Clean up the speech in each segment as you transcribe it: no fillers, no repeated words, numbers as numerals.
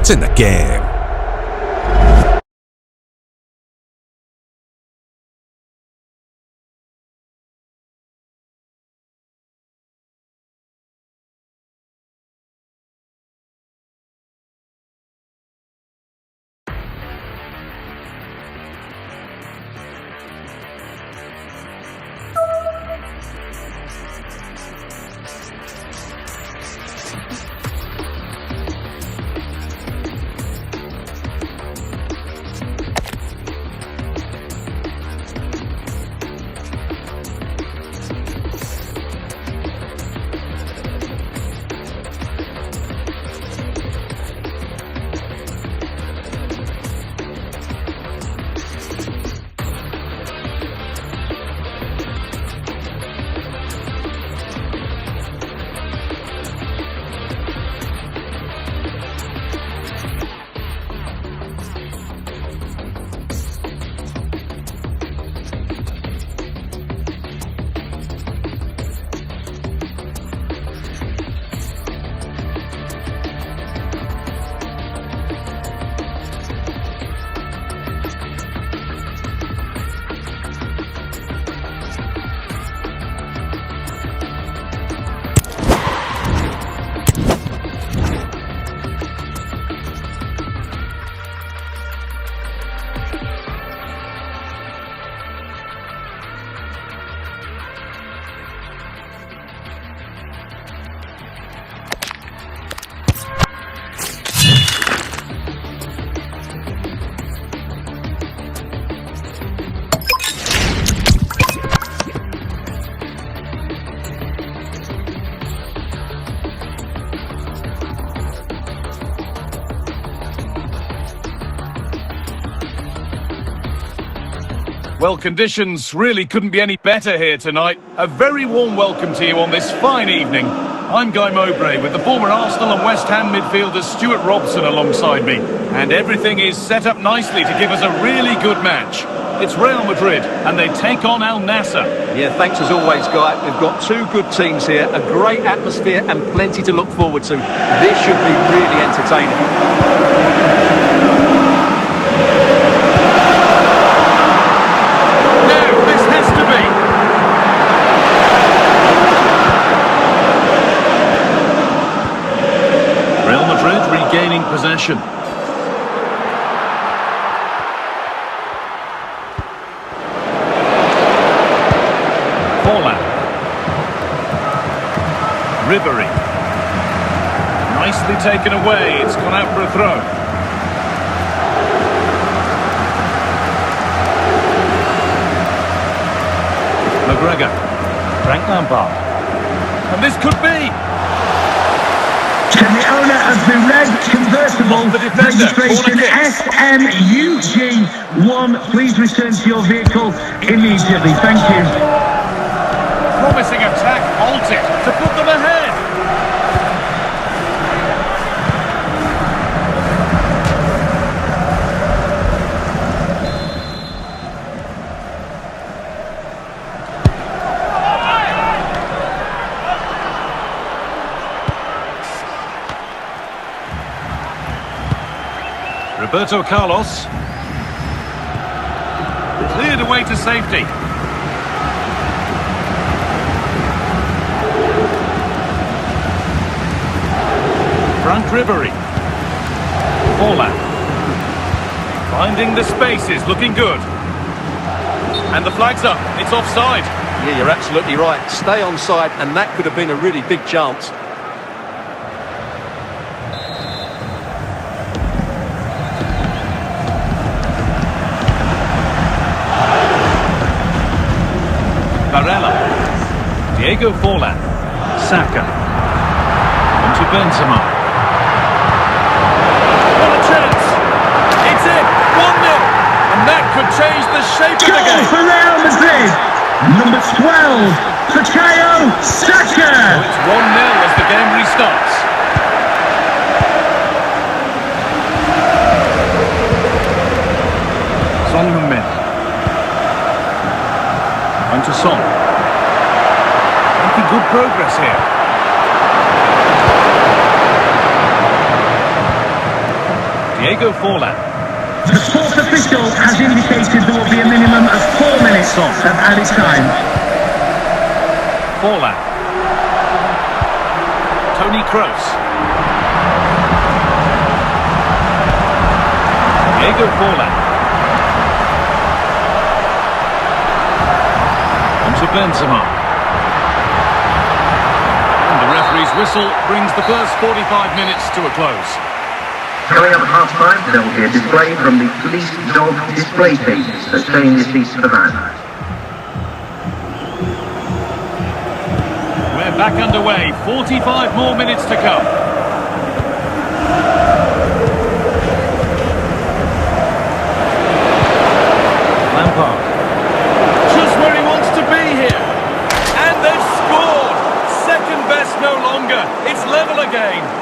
It's in the game. Well, conditions really couldn't be any better here tonight. A very warm welcome to you on this fine evening. I'm Guy Mowbray with the former Arsenal and West Ham midfielder Stuart Robson alongside me. And everything is set up nicely to give us a really good match. It's Real Madrid and they take on Al Nassr. Yeah, thanks as always, Guy. We've got two good teams here, a great atmosphere and plenty to look forward to. This should be really entertaining. Gaining possession. Forlan. Ribery. Nicely taken away. It's gone out for a throw. McGregor. Frank Lampard. And this could be. Can the owner of the red convertible registration SMUG1 please return to your vehicle immediately? Thank you. Promising attack halted to put them ahead. Roberto Carlos. Cleared away to safety. Frank Ribery. Forlan. Finding the spaces, looking good. And the flag's up, it's offside. Yeah, you're absolutely right. Stay onside and that could have been a really big chance. Diego Forlan. Saka. Onto Benzema. What a chance! It's in! 1-0! And that could change the shape of the Goal game. for Real Madrid! Number 12, Bukayo Saka! So it's 1-0 as the game restarts. Son Heung-min. Onto Son. Good progress here. Diego Forlan. The sports official has indicated there will be a minimum of 4 minutes of added time. Forlan. Tony Kroos. Diego Forlan. On to Benzema. And the referee's whistle brings the first 45 minutes to a close. Coming up at half-time, there will be a display from the police dog display cases that change the seats of the van. We're back underway. 45 more minutes to come. Lampard. Just where he wants to be here. And they've scored. Second best no longer. It's level again.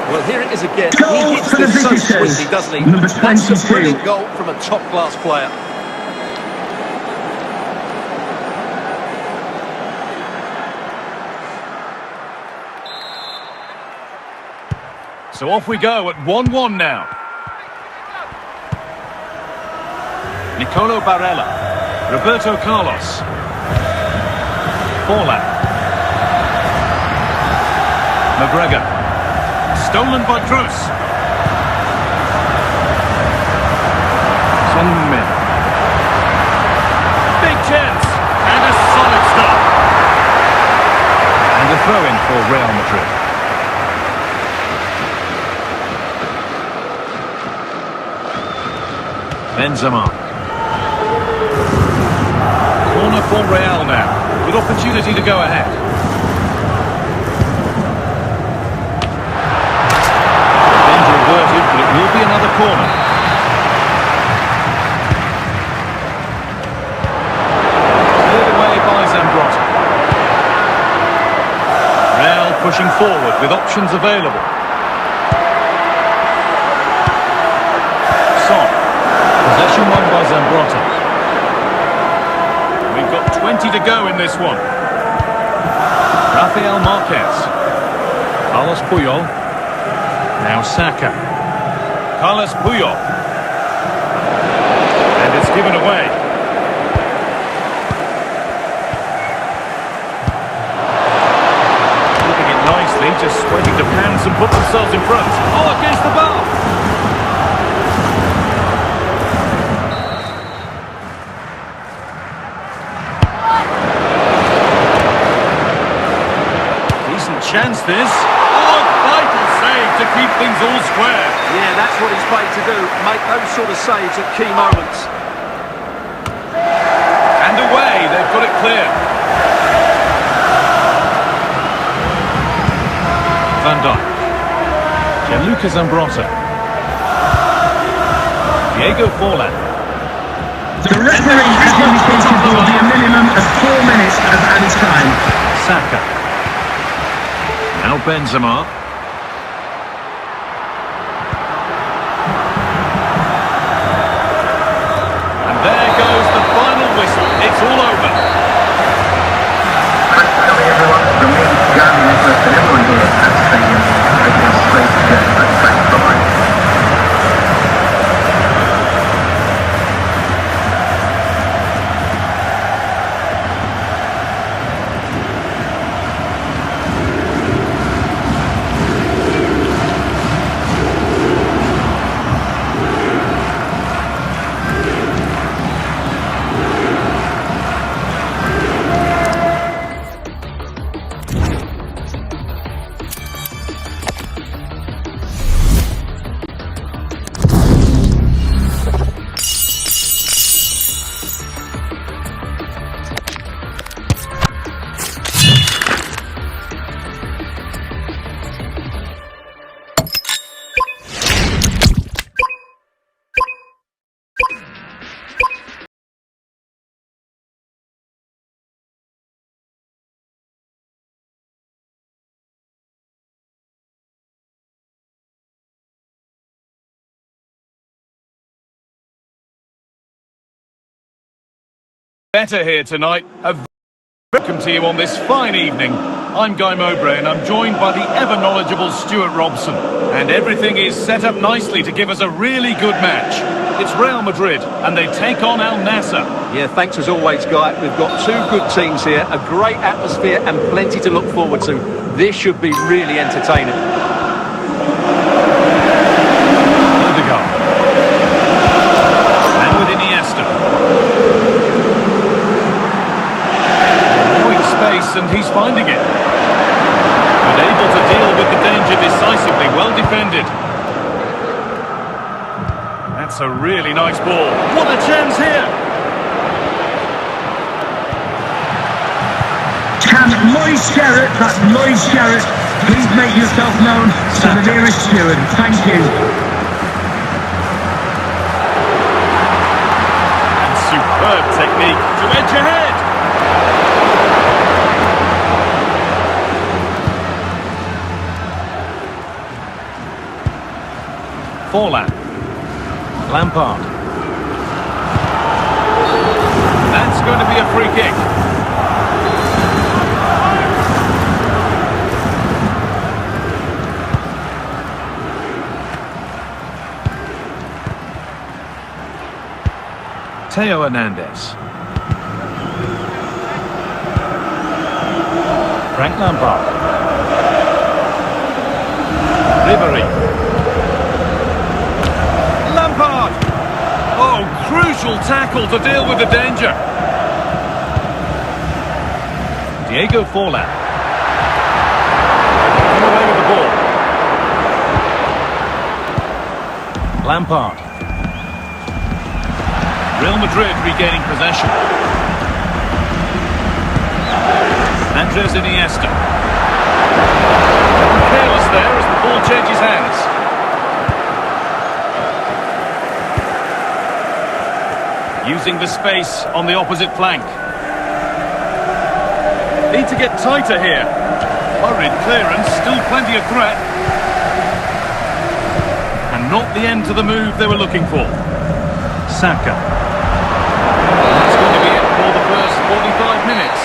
Well, here it is again. Goal He hits for the this so visitors. sweetly, doesn't he? Number That's a 22. brilliant goal from a top-class player. So off we go at 1-1 now. Nicolo Barella. Roberto Carlos. Forlan. McGregor. Stolen by Kroos. Son Min. Big chance. And a solid stop. And a throw-in for Real Madrid. Benzema. Corner for Real now, with opportunity to go ahead. Danger averted, but it will be another corner. Cleared away by Zambrotta. Real pushing forward with options available. Son. Possession won by Zambrotta. We've got 20 to go in this one. Rafael Marquez. Carlos Puyol. Now Saka. Carlos Puyol. And it's given away. Keeping it nicely, just waiting to pounce and put themselves in front. Oh, against the bar! Chance this. Oh, vital save to keep things all square. Yeah, that's what he's paid to do. Make those sort of saves at key moments. And away, they've got it clear. Van Dijk. Gianluca Zambrotta. Diego Forlan. The referee has indicated there will be a minimum of 4 minutes of added time. Saka. Now Benzema. And there goes the final whistle. It's all over. Thanks for coming, everyone. From me, Gary Nicholas, and everyone here at the stadium. Taking us straight to the back. Bye-bye. Better here tonight. A welcome to you on this fine evening. I'm Guy Mowbray and I'm joined by the ever-knowledgeable Stuart Robson. And everything is set up nicely to give us a really good match. It's Real Madrid and they take on Al Nassr. Yeah, thanks as always, Guy. We've got two good teams here, a great atmosphere and plenty to look forward to. This should be really entertaining. Odegaard. And with Iniesta. Space and he's finding it. But able to deal with the danger decisively, well defended. That's a really nice ball. What a chance here! Can Lloyd Sherritt, that's Lloyd Sherritt, please make yourself known to the nearest steward. Thank you. And superb technique to edge ahead. Forlan. Lampard. That's going to be a free kick. Theo Hernandez. Frank Lampard. Ribery. Oh, crucial tackle to deal with the danger. Diego Forlan. Come away with the ball. Lampard. Real Madrid regaining possession. Andres Iniesta. Careless there as the ball changes hands. Using the space on the opposite flank. Need to get tighter here. Hurried clearance, still plenty of threat. And not the end to the move they were looking for. Saka. That's going to be it for the first 45 minutes.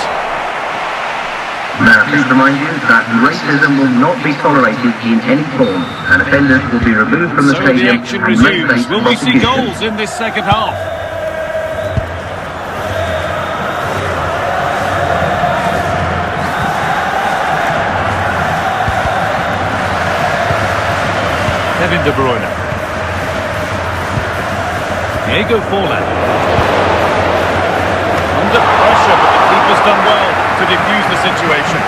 Now, please remind you that racism will not be tolerated in any form, and offenders will be removed from the So the stadium action and may resumes. face Will we see prosecution. goals in this second half? Kevin De Bruyne. Diego Forlan. Under pressure, but the keeper's done well to defuse the situation.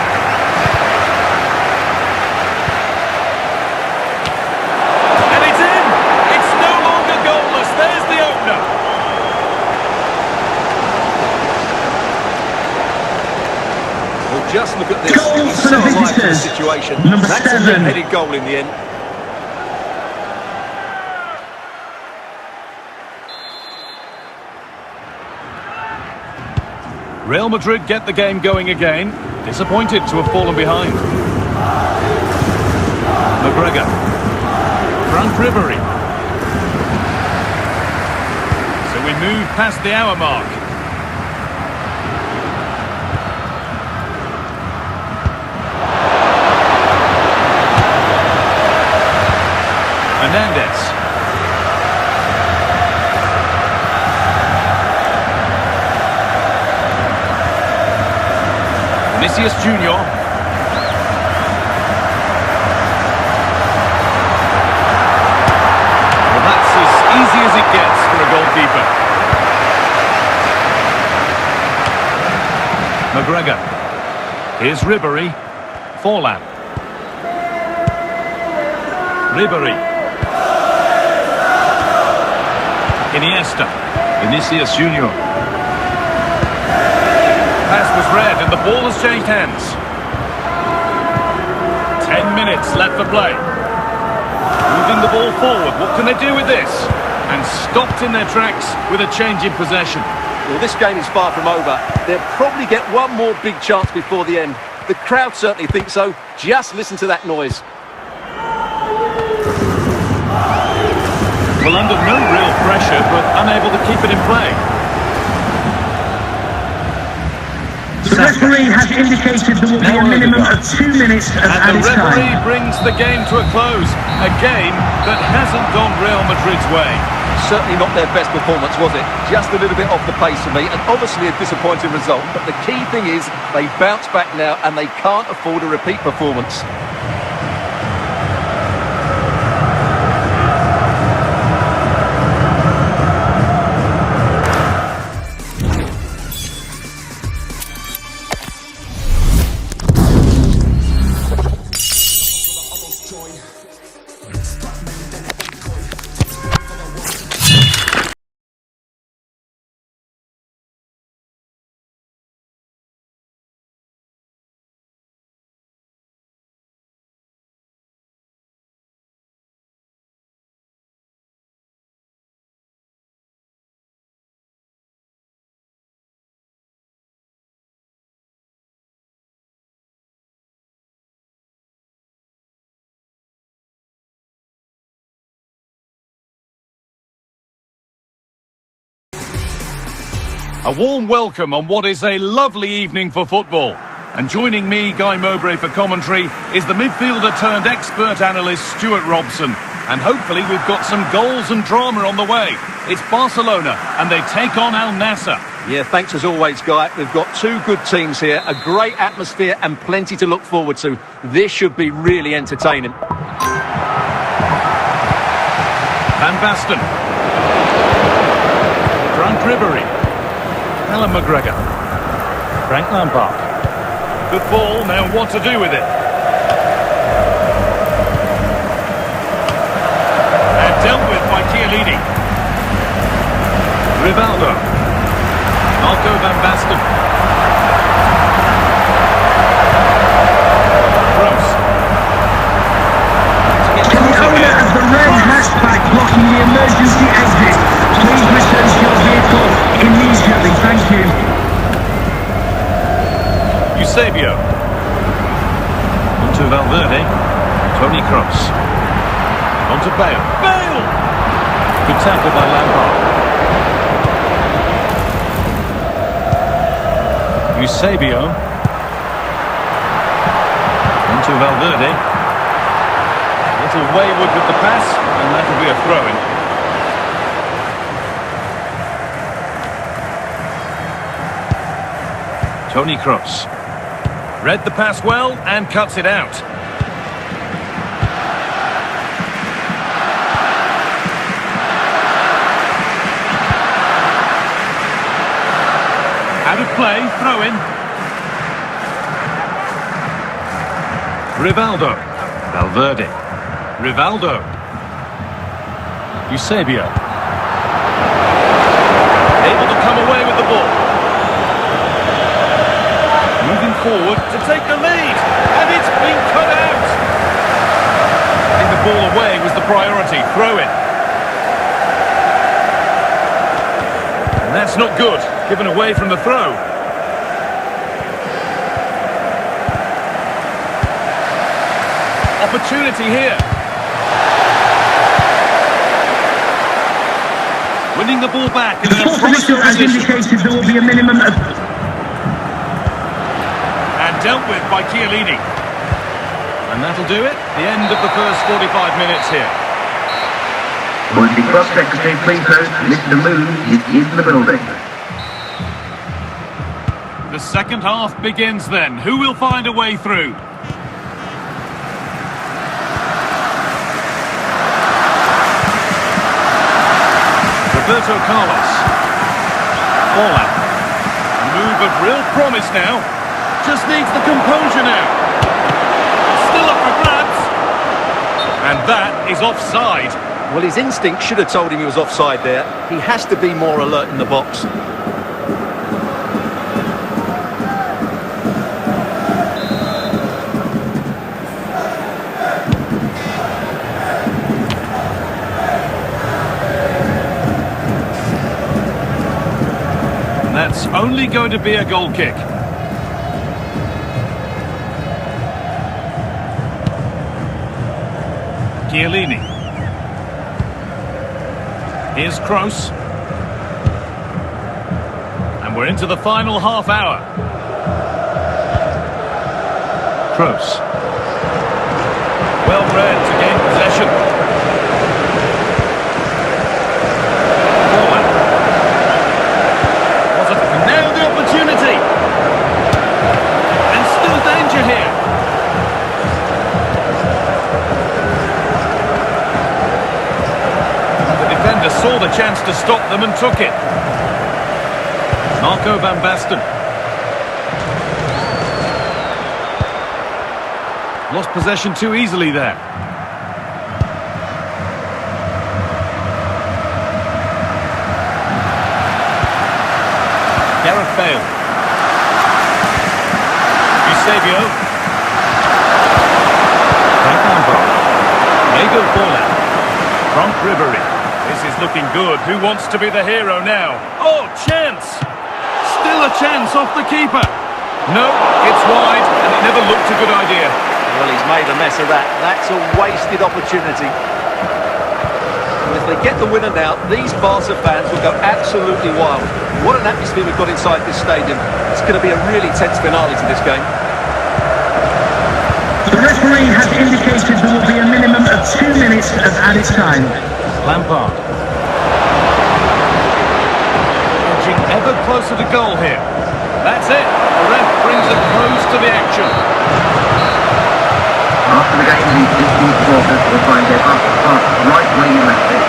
And it's in! It's no longer goalless. There's the opener. Well, just look at this. Goal He's for so the alive to the visitors. situation. Number That's a 7. headed goal in the end. Real Madrid get the game going again. Disappointed to have fallen behind. McGregor. Frank Ribery. So we move past the hour mark. Hernandez. Vinicius Junior. Well, that's as easy as it gets for a goalkeeper. McGregor. Here's Ribery. Forlan. Ribery. Iniesta. Vinicius Junior. Pass was read and the ball has changed hands. 10 minutes left for play. Moving the ball forward, what can they do with this? And stopped in their tracks with a change in possession. Well, this game is far from over. They'll probably get one more big chance before the end. The crowd certainly think so. Just listen to that noise. Well, under no real pressure, but unable to keep it in play. referee has indicated there will be a minimum of 2 minutes of And the added referee time. brings the game to a close. A game that hasn't gone Real Madrid's way. Certainly not their best performance, was it? Just a little bit off the pace for me, and obviously a disappointing result. But the key thing is they bounce back now, and they can't afford a repeat performance. A warm welcome on what is a lovely evening for football. And joining me, Guy Mowbray, for commentary is the midfielder turned expert analyst Stuart Robson. And hopefully we've got some goals and drama on the way. It's Barcelona and they take on Al Nassr. Yeah, thanks as always, Guy. We've got two good teams here, a great atmosphere and plenty to look forward to. This should be really entertaining. Van Basten. Frank Ribery. Alan McGregor. Frank Lampard. Good ball, now what to do with it? And dealt with by Chiellini. Rivaldo. Marco Van Basten. Gross. To the owner of the red hatchback blocking the emergency exit, please return to your vehicle immediately. Thank you. Eusebio. Onto Valverde. Toni Kroos. Onto Bale. Bale! Good tackle by Lampard. Eusebio. Onto Valverde. A little wayward with the pass, and that'll be a throw-in. Toni Kroos. Read the pass well and cuts it out. Out of play, throw in. Rivaldo. Valverde. Rivaldo. Eusebio. Able to come away with the ball. Moving forward to take the lead, and it's been cut out. Getting the ball away was the priority. Throw in. And that's not good. Given away from the throw. Opportunity here. Winning the ball back in The an fourth promising official has position. indicated there will be a minimum of... Dealt with by Chiellini. And that'll do it. The end of the first 45 minutes here. Would the cross secretary please note Mr. Moon is in the building. The second half begins then. Who will find a way through? Roberto Carlos. Forlan. A move of real promise now. Just needs the composure now. Still up for grabs. And that is offside. Well, his instinct should have told him he was offside there. He has to be more alert in the box. And that's only going to be a goal kick. Chiellini. Here's Kroos. And we're into the final half hour. Kroos. Well read to gain possession. Forward. Nailed the opportunity. And still danger here. The defender saw the chance to stop them and took it. Marco van Basten. Lost possession too easily there. Gareth Bale. Eusebio. Frank Lampard. Diego Forlan. Frank Ribery. This is looking good. Who wants to be the hero now? Oh, chance! Still a chance off the keeper. No, it's wide, and it never looked a good idea. Well, he's made a mess of that. That's a wasted opportunity. And if they get the winner now, these Barca fans will go absolutely wild. What an atmosphere we've got inside this stadium. It's going to be a really tense finale to this game. The referee has indicated there will be a minimum of 2 minutes of added time. Lampard. Edging ever closer to goal here. That's it. The ref brings a close to the action. After the game, the distant supporters will find their bus parked right where you left it.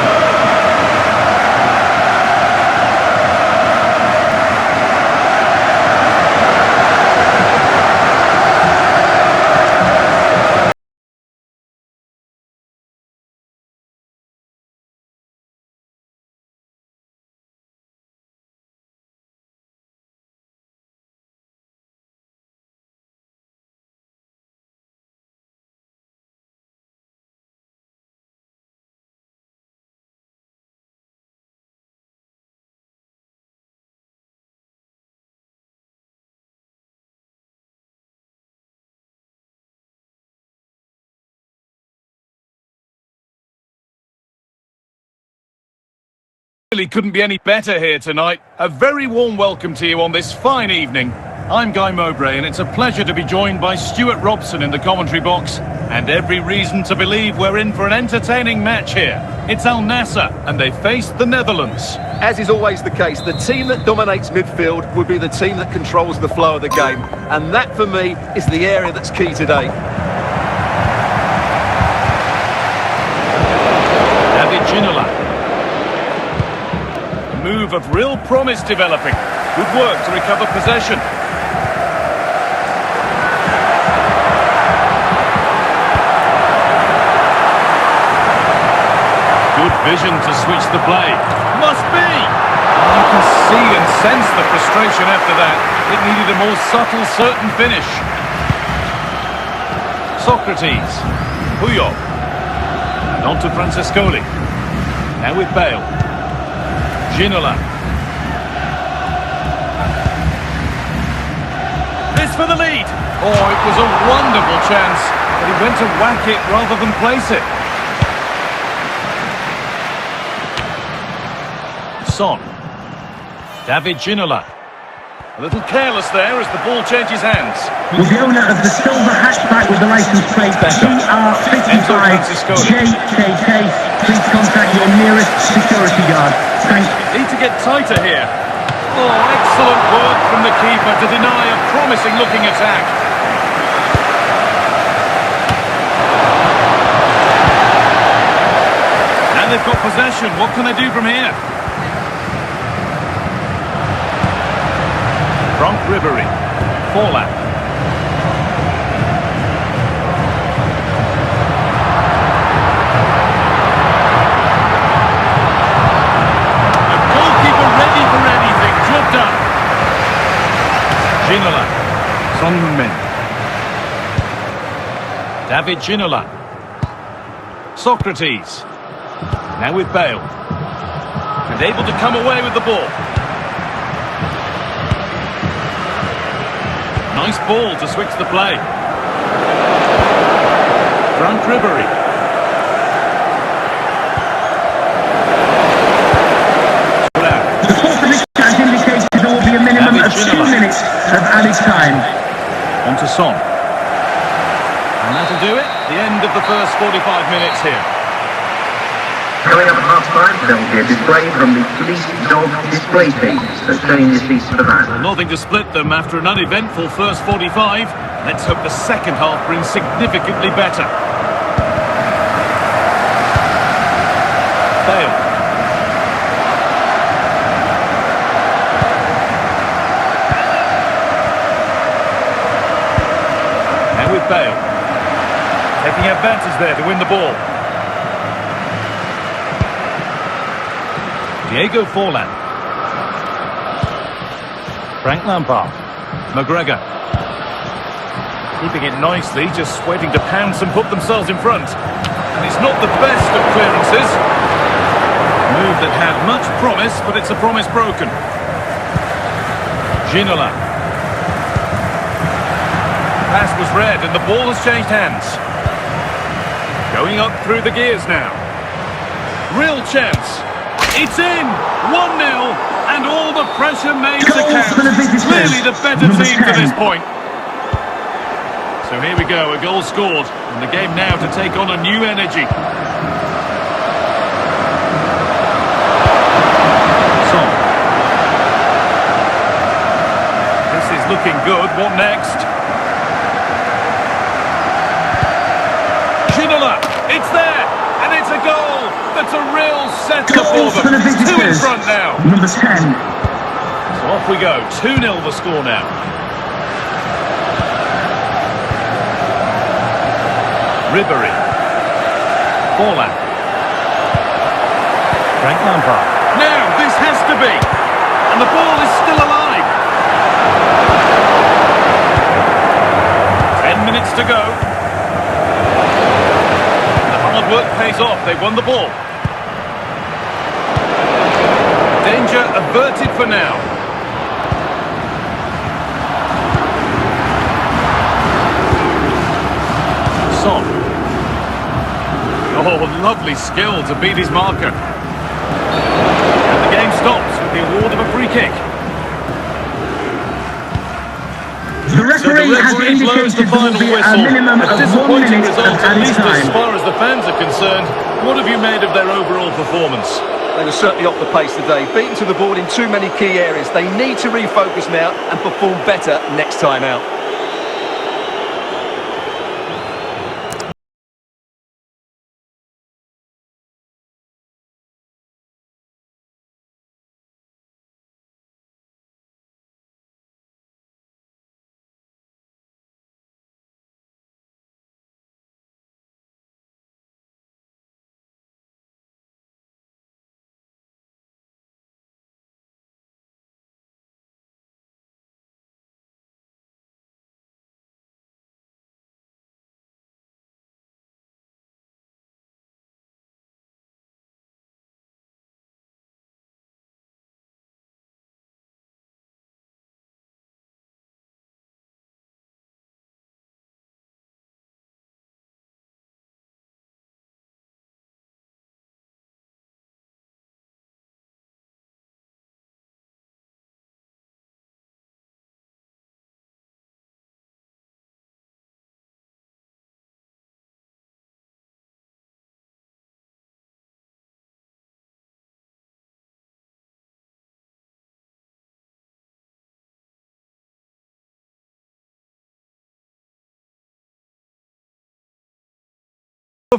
Really couldn't be any better here tonight. A very warm welcome to you on this fine evening. I'm Guy Mowbray, and it's a pleasure to be joined by Stuart Robson in the commentary box, and every reason to believe we're in for an entertaining match here. It's Al Nassr, and they face the Netherlands. As is always the case, the team that dominates midfield will be the team that controls the flow of the game. And that, for me, is the area that's key today. David Ginola. Move of real promise developing. Good work to recover possession. Good vision to switch the play. Must be! You can see and sense the frustration after that. It needed a more subtle, certain finish. Socrates. Puyol. And on to Francescoli. Now with Bale. Ginola. This for the lead. Oh, it was a wonderful chance, but he went to whack it rather than place it. Son. David Ginola. A little careless there as the ball changes hands. Will the owner of the silver hatchback with the license plate GR55JKK please contact your nearest security guard. Thank you. Need to get tighter here. Oh, excellent work from the keeper to deny a promising looking attack. And they've got possession. What can they do from here? Frank Ribery. Forlan. The goalkeeper ready for anything. Job done. Ginola. Son Heung-min. David Ginola. Socrates. Now with Bale. And able to come away with the ball. Nice ball to switch the play. Frank Ribery. The fourth official has indicated there will be a minimum of 2 minutes of added time. On to Son. do it. The end of the first 45 minutes here. Coming up at half-time, there will be a display from the police dog display team that change the seats for the van. Nothing to split them after an uneventful first 45. Let's hope the second half brings significantly better. Bale. And with Bale. Taking advantage there to win the ball. Diego Forlan. Frank Lampard. McGregor. Keeping it nicely, just waiting to pounce and put themselves in front. And it's not the best of clearances. Move that had much promise, but it's a promise broken. Ginola. Pass was read and the ball has changed hands. Going up through the gears now. Real chance. It's in! 1-0 and all the pressure made to count. Clearly the better team to this point. So here we go, a goal scored. And the game now to take on a new energy. Son. This is looking good. What next? Ginola. It's there! And it's a goal! That's a real setter for them. 2 in front now. Number 10. So off we go. 2-0 the score now. Ribery. Forlan. Frank Lampard. Now, this has to be. And the ball is still alive. 10 minutes to go. The hard work pays off. They've won the ball. Danger averted for now. Son. Oh, lovely skill to beat his marker. And the game stops with the award of a free kick. The referee has blows the indicated there final will be a whistle. minimum A of 1 disappointing minute of result, at added least as time. far as the fans are concerned. What have you made of their overall performance? They were certainly off the pace today, beaten to the ball in too many key areas. They need to refocus now and perform better next time out.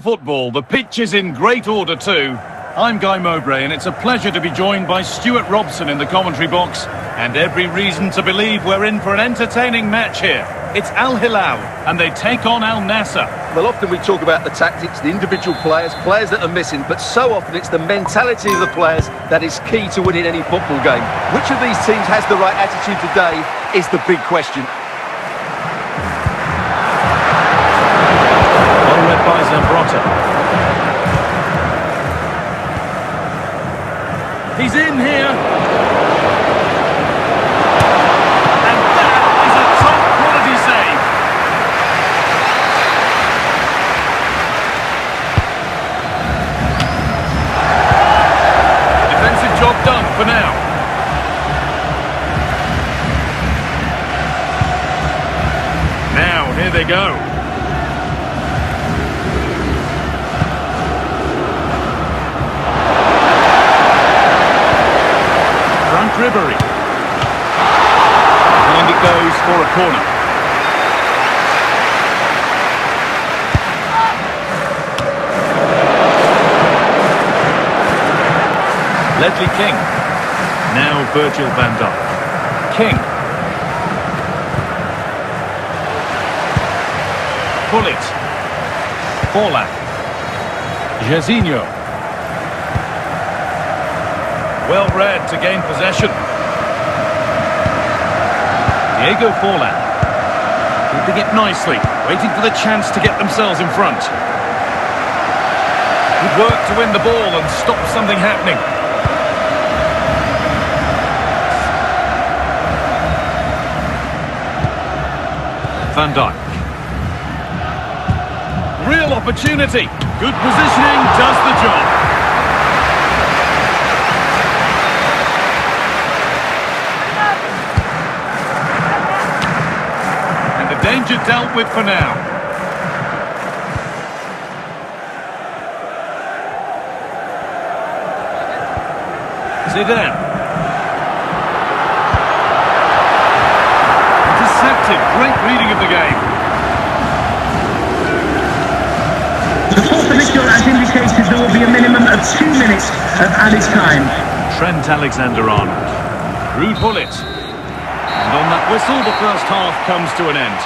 Football, the pitch is in great order too. I'm Guy Mowbray and it's a pleasure to be joined by Stuart Robson in the commentary box, and every reason to believe we're in for an entertaining match here. It's Al Hilal and they take on Al Nassr. Well, often we talk about the tactics, the individual players that are missing, but so often it's the mentality of the players that is key to winning any football game. Which of these teams has the right attitude today is the big question. Well read by Zambrotta. He's in here. And that is a top quality save. Defensive job done for now. Now, here they go. Ribéry. And it goes for a corner. Ledley King. Now Virgil van Dijk. King. Pullet. Forlan. Jairzinho. Well read to gain possession. Diego Forlan. Keeping it nicely, waiting for the chance to get themselves in front. Good work to win the ball and stop something happening. Van Dijk. Real opportunity. Good positioning, does the job. And the danger dealt with for now. Zidane. Intercepted. Great reading of the game. The fourth official has indicated there will be a minimum of 2 minutes of added time. Trent Alexander-Arnold. Rude Pullet. And on that whistle, the first half comes to an end.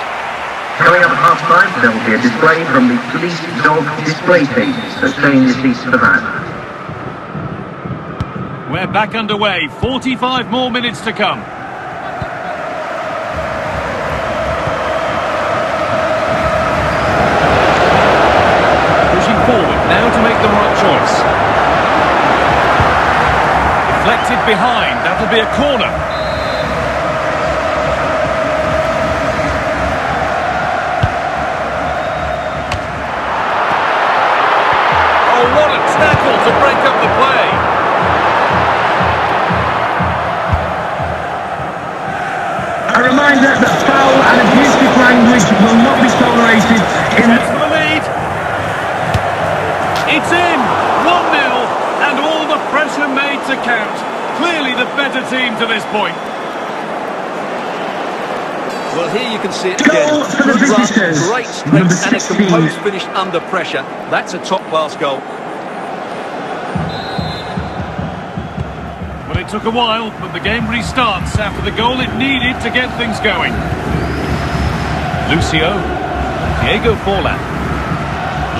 Coming up at half-time, there will be a display from the police dog display teams that change the seats of the van. We're back underway. 45 more minutes to come. Pushing forward now to make the right choice. Deflected behind. That'll be a corner. Oh, what a tackle to break up the play. A reminder that foul and abusive language will not be tolerated in That's for the lead. It's in. 1-0. And all the pressure made to count. Clearly the better team to this point. Well, here you can see it Goal again. for the Good run, visitors. great Number strength and a 16. composed finish under pressure. That's a top-class goal. Well, it took a while, but the game restarts after the goal it needed to get things going. Lucio. Diego Forlan.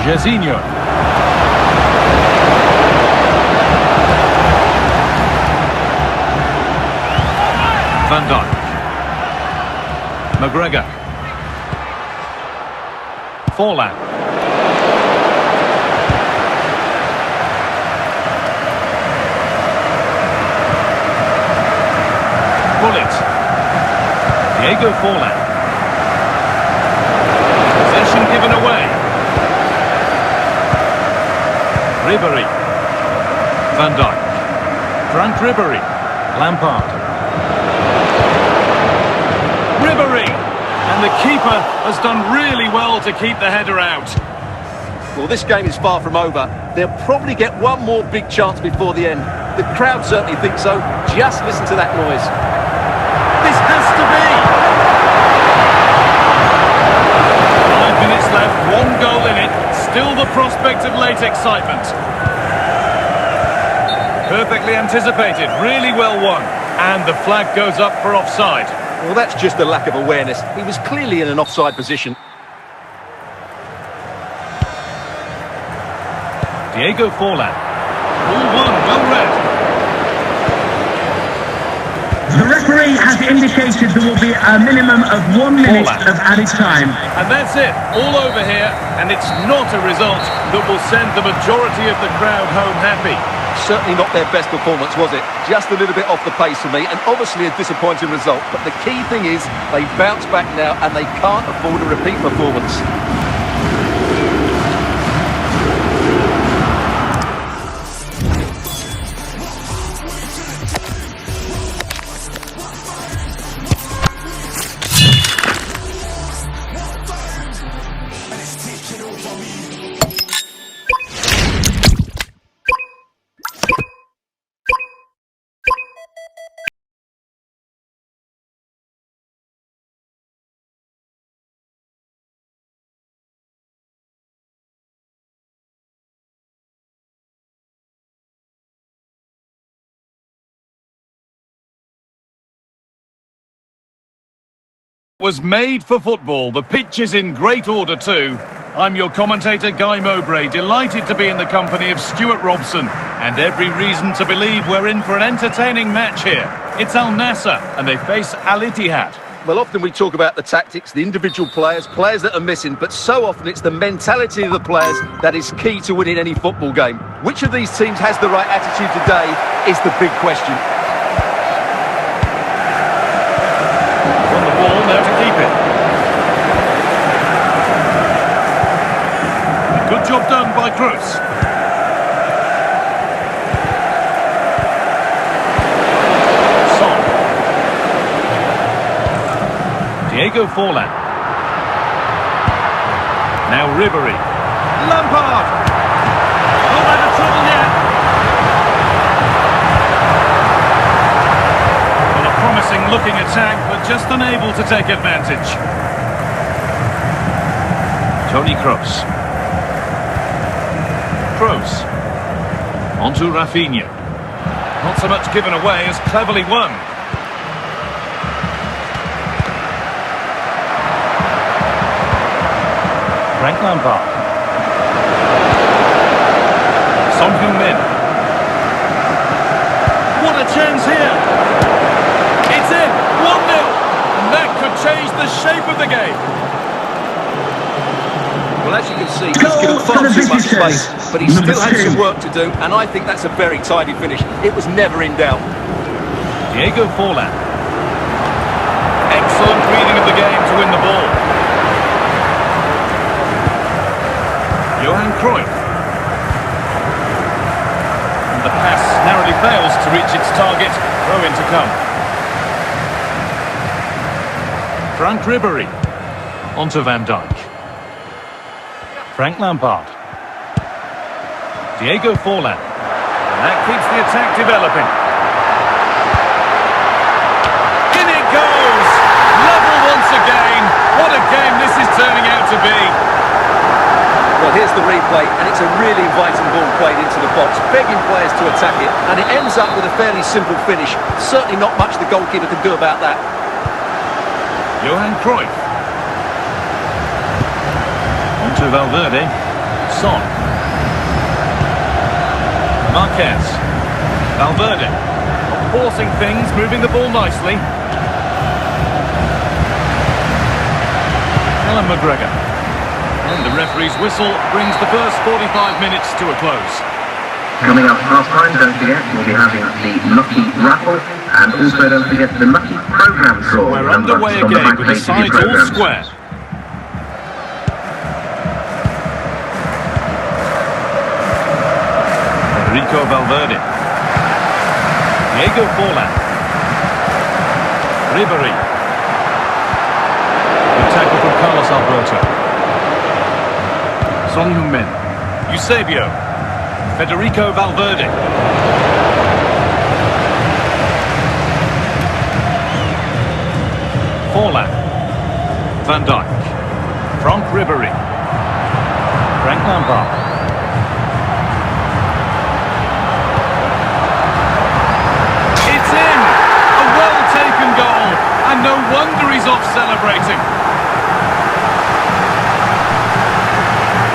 Jairzinho. Van Dijk. McGregor. Forlan. Pullet. Diego Forlan. Possession given away. Ribéry. Van Dijk. Frank Ribéry. Lampard. Ribéry. And the keeper has done really well to keep the header out. Well, this game is far from over. They'll probably get one more big chance before the end. The crowd certainly think so. Just listen to that noise. This has to be! 5 minutes left, 1 goal in it. Still the prospect of late excitement. Perfectly anticipated, really well won. And the flag goes up for offside. Well, that's just a lack of awareness. He was clearly in an offside position. Diego Forlan. All one, well read. The referee has indicated there will be a minimum of 1 minute Forlan. of added time. And that's it, all over here. And it's not a result that will send the majority of the crowd home happy. Certainly not their best performance, was it? Just a little bit off the pace for me, and obviously a disappointing result. But the key thing is they bounce back now, and they can't afford a repeat performance. Was made for football. The pitch is in great order too. I'm your commentator, Guy Mowbray, delighted to be in the company of Stuart Robson, and every reason to believe we're in for an entertaining match here. It's Al Nassr, and they face Al Ittihad. Well, often we talk about the tactics, the individual players that are missing, but so often it's the mentality of the players that is key to winning any football game. Which of these teams has the right attitude today is the big question. On the ball, now to keep it. Good job done by Kroos. Son. Diego Forlan. Now Ribery. Lampard. Not out of trouble yet. Well, a promising looking attack, but just unable to take advantage. Toni Kroos. Kroos. Onto Rafinha. Not so much given away as cleverly won. Frank Lampard. Son Heung-min. What a chance here! It's in! 1-0! And that could change the shape of the game. Well, as you can see, he's given far too much space, but he still has some work to do, and I think that's a very tidy finish. It was never in doubt. Diego Forlan. Excellent reading of the game to win the ball. Johan Cruyff. And the pass narrowly fails to reach its target. Throw in to come. Frank Ribery. Onto Van Dijk. Frank Lampard. Diego Forlan. And that keeps the attack developing. In it goes! Level once again. What a game this is turning out to be. Well, here's the replay, and it's a really inviting ball played into the box, begging players to attack it, and it ends up with a fairly simple finish. Certainly not much the goalkeeper can do about that. Johan Cruyff. Onto Valverde. Son. Marquez. Valverde. Not forcing things, moving the ball nicely. Alan McGregor. And the referee's whistle brings the first 45 minutes to a close. Coming up half time, don't forget, we'll be having the Lucky Raffle, and also don't forget the Lucky Programme draw. We're underway again with the sides all square. Federico Valverde. Diego Forlan. Ribery. Good tackle from Carlos Alberto. Son Heung-min. Eusebio. Federico Valverde. Forlan. Van Dijk. Frank Ribery. Frank Lampard. It's in! A well-taken goal, and no wonder he's off celebrating.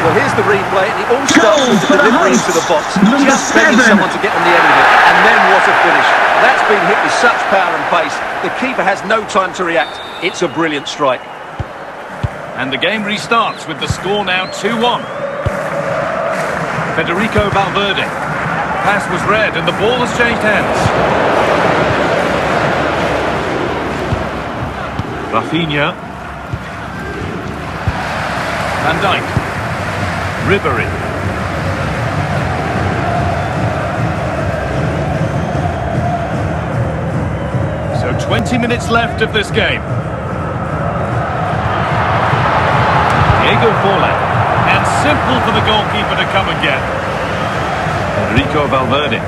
Well, here's the replay, and it all starts with the delivery into the box. Just begging someone to get on the end of it, and then what a finish. That's been hit with such power and pace. The keeper has no time to react. It's a brilliant strike. And the game restarts with the score now 2-1. Federico Valverde. Pass was read, and the ball has changed hands. Rafinha. Van Dijk. Ribery. So 20 minutes left of this game. Diego Forlan. And simple for the goalkeeper to come and get. Federico Valverde.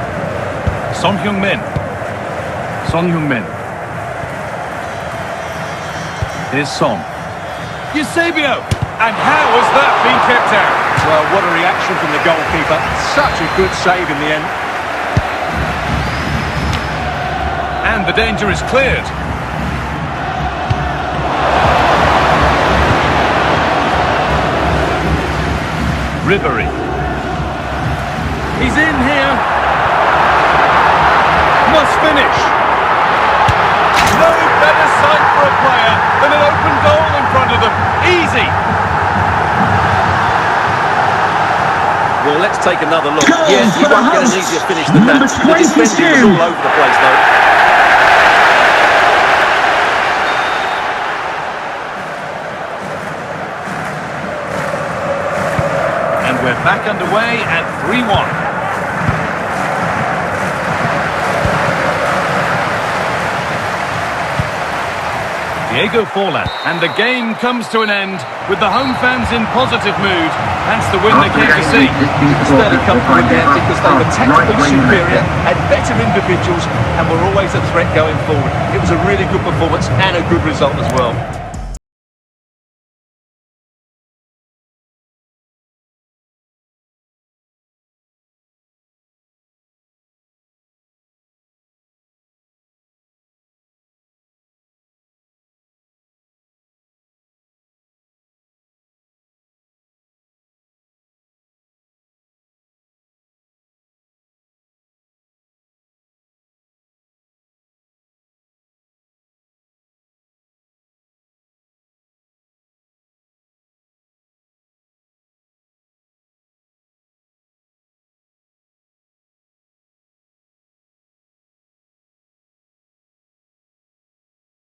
Son Heung-min. Son Heung-min. Here's Son. Eusebio. And how has that been kept out? Well, what a reaction from the goalkeeper. Such a good save in the end. And the danger is cleared. Ribery. He's in here. Must finish. No better sight for a player than an open goal in front of them. Easy. Well, let's take another look. Goal Yeah, for you the won't get an hosts. easier finish than that. Number The defending was 22. all over the place, though. And we're back underway at 3-1. Diego Forlan, and the game comes to an end with the home fans in positive mood. That's the win they came to see. It's fairly comfortable in there because they were tactically superior, had better individuals, and were always a threat going forward. It was a really good performance and a good result as well.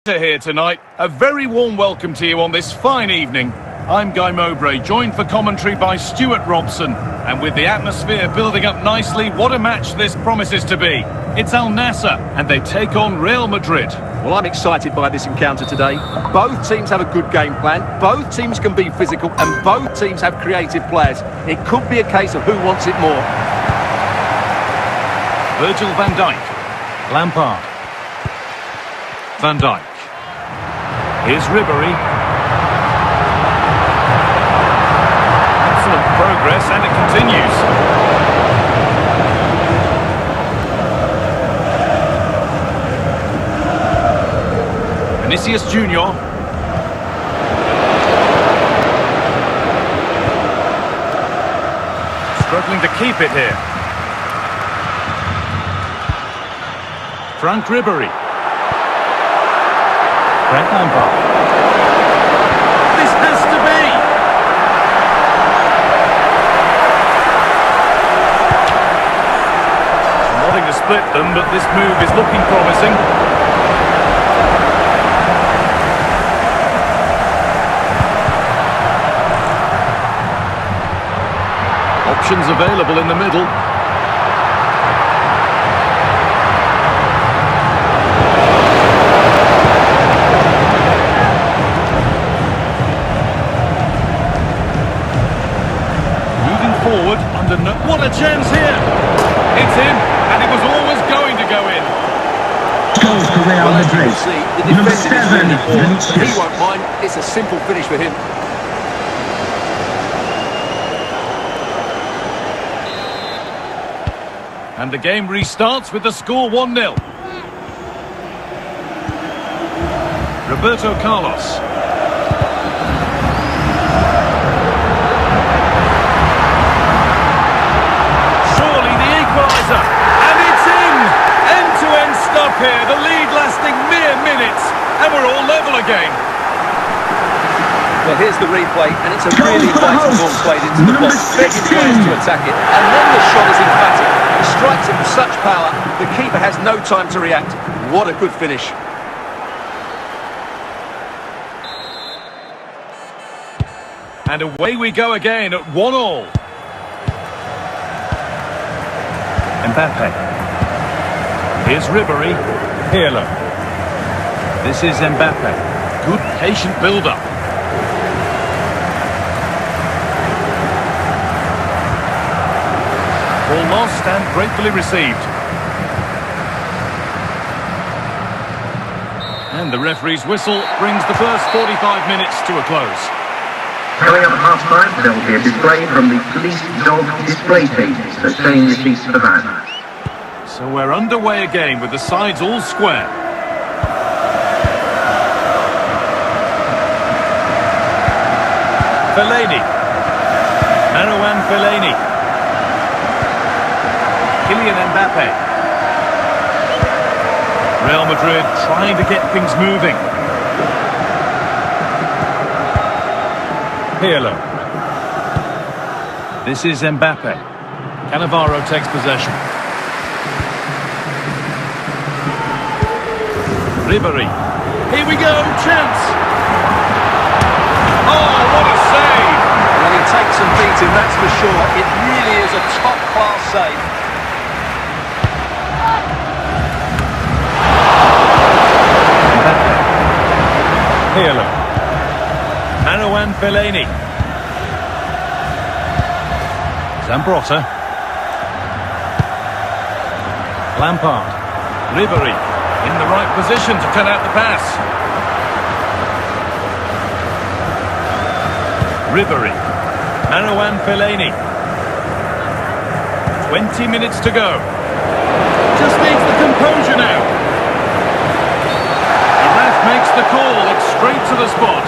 Here tonight, a very warm welcome to you on this fine evening. I'm Guy Mowbray, joined for commentary by Stuart Robson, and with the atmosphere building up nicely, what a match this promises to be. It's Al Nassr, and they take on Real Madrid. Well, I'm excited by this encounter today. Both teams have a good game plan, both teams can be physical, and both teams have creative players. It could be a case of who wants it more. Virgil van Dijk. Lampard. Van Dijk. Here's Ribery. Excellent progress, and it continues. Vinicius Junior. Struggling to keep it here. Frank Ribery. Frank Lampard. This has to be. Nothing to split them, but this move is looking promising. Options available in the middle. Forward under what a chance here! It's in, and it was always going to go in. Goal for Real Well, as you Madrid. can see, the Number defending is 7, really poor, but he Vinicius. won't mind. It's a simple finish for him. And the game restarts with the score 1-0. Roberto Carlos. Surely the equaliser. And it's in! End-to-end stuff here. The lead lasting mere minutes. And we're all level again. Well, here's the replay, and it's a Goal really for the vital ball hosts. played into the Number box, begging 16. players to attack it. And then the shot is emphatic. He strikes it with such power, the keeper has no time to react. What a good finish. And away we go again at 1-1. Mbappe. Here's Ribery. Pirlo. This is Mbappe. Good patient build-up. Ball lost and gratefully received. And the referee's whistle brings the first 45 minutes to a close. Coming up at half-time, there will be a display from the police dog display team, so stay in your seats for that. So we're underway again with the sides all square. Fellaini. Fellaini. Kylian Mbappe. Real Madrid trying to get things moving. Pirlo. This is Mbappe. Cannavaro takes possession. Ribery. Here we go, chance. Oh, what a save! Well, he takes some beating, that's for sure. It really is a top-class save. Pirlo. Fellaini. Zambrotta. Lampard. Ribery in the right position to cut out the pass. Ribery. Fellaini. 20 minutes to go. Just needs the composure now. The ref makes the call. It's straight to the spot.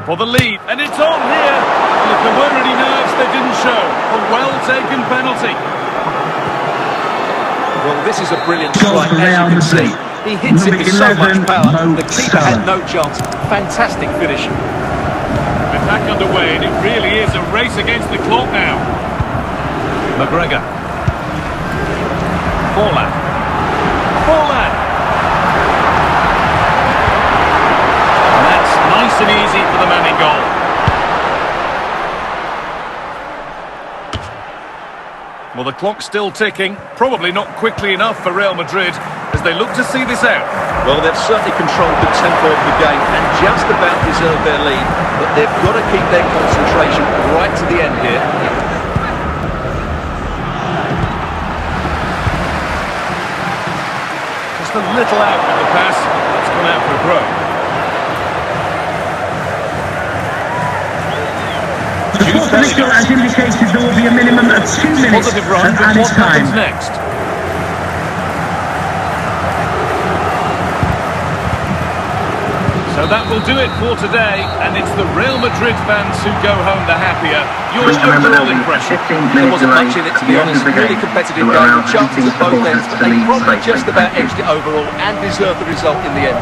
For the lead, and it's on here. And if there weren't any nerves, they didn't show. A well-taken penalty. Well, this is a brilliant strike, as you can see. He hits it with so much power. The keeper had no chance. Fantastic finish. We're back underway, and it really is a race against the clock now. McGregor. Forlan. Nice and easy for the man in goal. Well, the clock's still ticking, probably not quickly enough for Real Madrid as they look to see this out. Well, they've certainly controlled the tempo of the game and just about deserved their lead, but they've got to keep their concentration right to the end here. Just a little out with the pass. That's gone out for a throw. The fourth official has indicated there will be a minimum of 2 minutes Positive run, of but added what time. happens next? So that will do it for today, and it's the Real Madrid fans who go home the happier. Your overall impression? There wasn't much in it, to be honest. Really competitive game, with chances at both ends. They probably just about edged it overall and deserved the result in the end.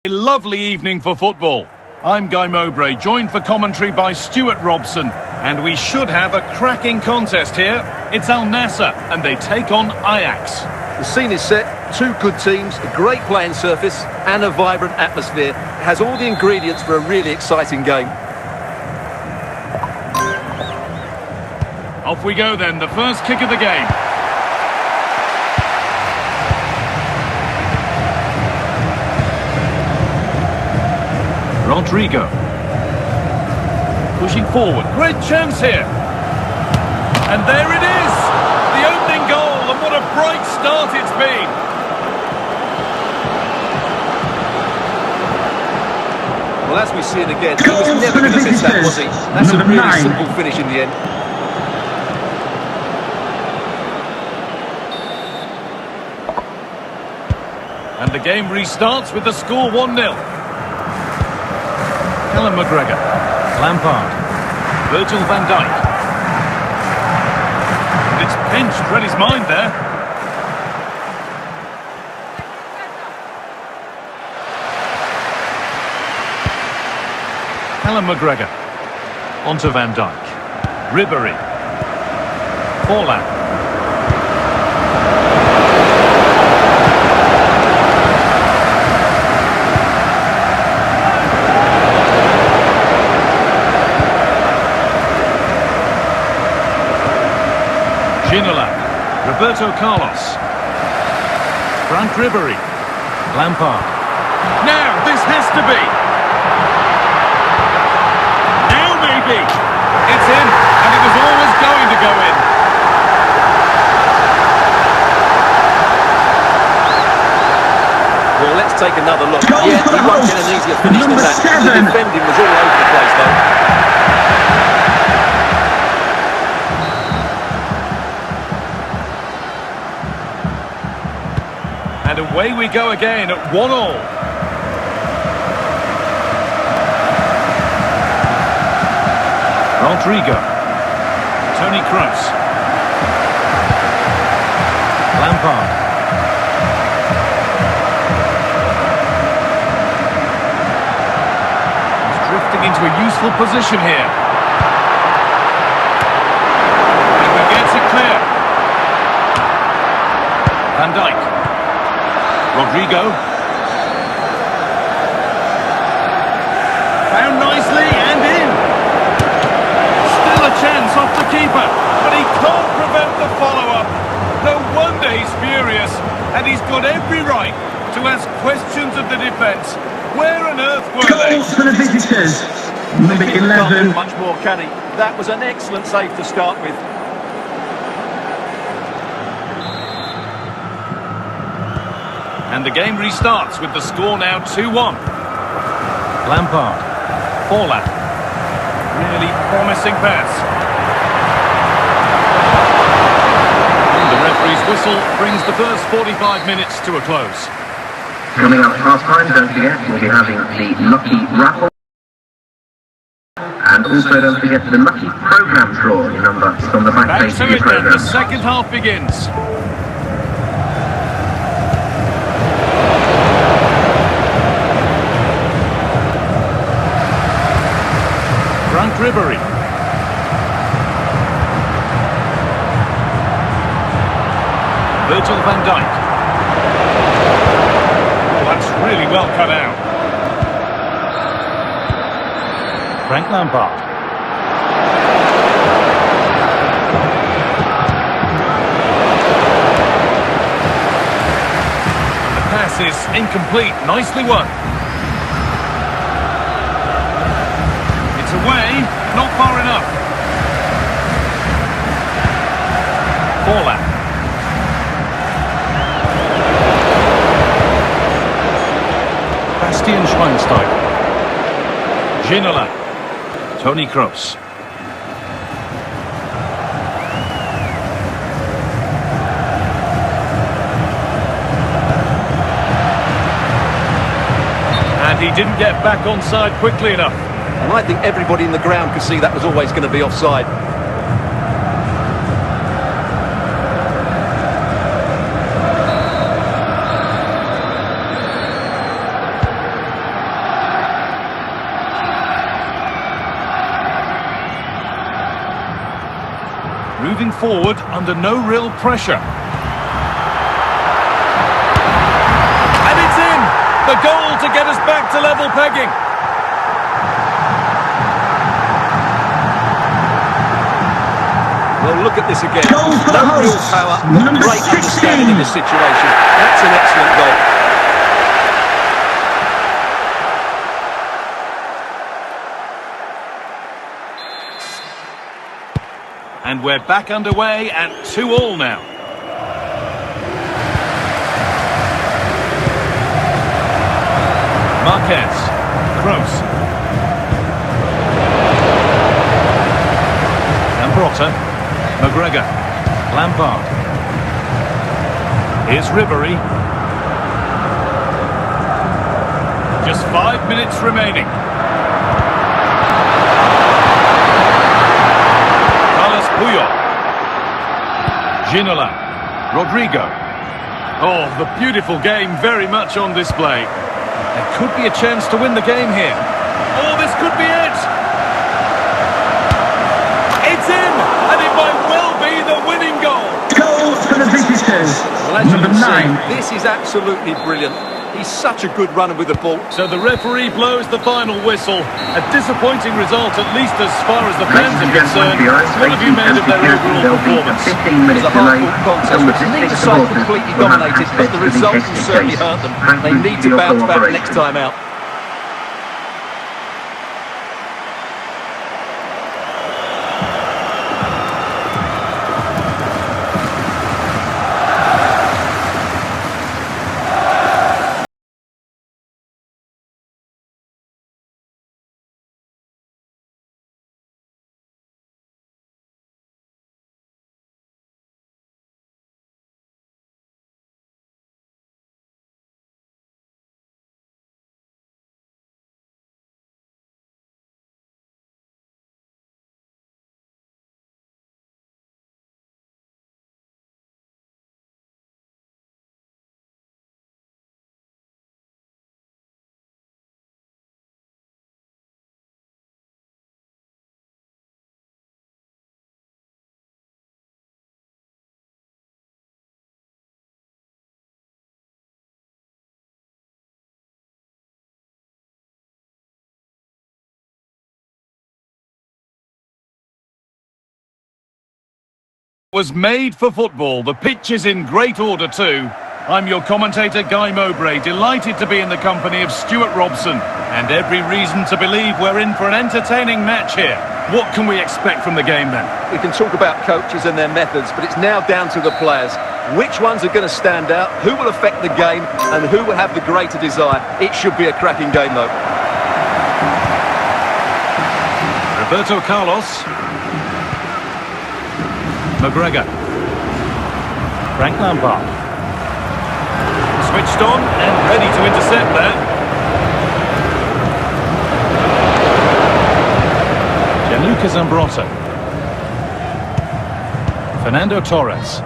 A lovely evening for football. I'm Guy Mowbray, joined for commentary by Stuart Robson, and we should have a cracking contest here. It's Al Nassr, and they take on Ajax. The scene is set, two good teams, a great playing surface and a vibrant atmosphere. It has all the ingredients for a really exciting game. Off we go then, the first kick of the game. Rodrigo. Pushing forward, great chance here. And there it is! The opening goal, and what a bright start it's been. Well, as we see it again, he was never going to miss that, was he? That's a really simple finish in the end. And the game restarts with the score 1-0. Callum McGregor. Lampard. Virgil van Dijk. And it's pinched, read his mind there. Callum McGregor. Onto Van Dijk. Ribery. Forlan. Roberto Carlos. Frank Ribery. Lampard. Now, this has to be. Now maybe. It's in, and it was always going to go in. Well, let's take another look. Goal Yeah, for he the won't get hosts. an easier finish than Number that. 7. The defending was all over the place, though. And away we go again at 1-1. Rodrigo. Toni Kroos. Lampard. He's drifting into a useful position here. And he gets it clear. Van Dijk. Rodrigo. Found nicely and in. Still a chance off the keeper, but he can't prevent the follow-up. No wonder he's furious, and he's got every right to ask questions of the defence. Where on earth were they? Goals for the visitors. Number Can't do 11. much more, can he? That was an excellent save to start with. And the game restarts with the score now 2-1. Lampard. Forlan. Really promising pass. The referee's whistle brings the first 45 minutes to a close. Coming up at half-time, don't forget, we'll be having the Lucky Raffle. And also don't forget the Lucky Programme draw number. It's on the back Back page to of your it then, the programme. second half begins. Frank Ribery. Virgil van Dijk. Oh, that's really well cut out. Frank Lampard. And the pass is incomplete. Nicely won. It's away, not far enough. Forlan. Bastian Schweinsteiger. Ginola. Toni Kroos. And he didn't get back onside quickly enough. And I think everybody in the ground could see that was always going to be offside. Moving forward under no real pressure. And it's in! The goal to get us back to level pegging. Well, look at this again. Goal for the No real hosts. power, Number but great 16. understanding in this situation. That's an excellent goal. And we're back underway at 2-2 now. Marquez. Kroos. Ambrotta. McGregor. Lampard. Here's Ribery. Just 5 minutes remaining. Puyol. Ginola. Rodrigo. Oh, the beautiful game very much on display. There could be a chance to win the game here. Oh, this could be it! It's in! And it might well be the winning goal! Goal for the visitors. Well, as you Number can see, 9. this is absolutely brilliant. He's such a good runner with the ball. So the referee blows the final whistle. A disappointing result, at least as far as the fans are concerned. What have you made of their overall performance? It was a hard-fought contest, which neither side completely dominated, but the result can certainly hurt them. They need to bounce back next time out. Was made for football. The pitch is in great order too. I'm your commentator, Guy Mowbray, delighted to be in the company of Stuart Robson, and every reason to believe we're in for an entertaining match here. What can we expect from the game then? We can talk about coaches and their methods, but it's now down to the players. Which ones are going to stand out, who will affect the game, and who will have the greater desire? It should be a cracking game though. Roberto Carlos. McGregor. Frank Lampard. Switched on and ready to intercept there. Gianluca Zambrotta. Fernando Torres.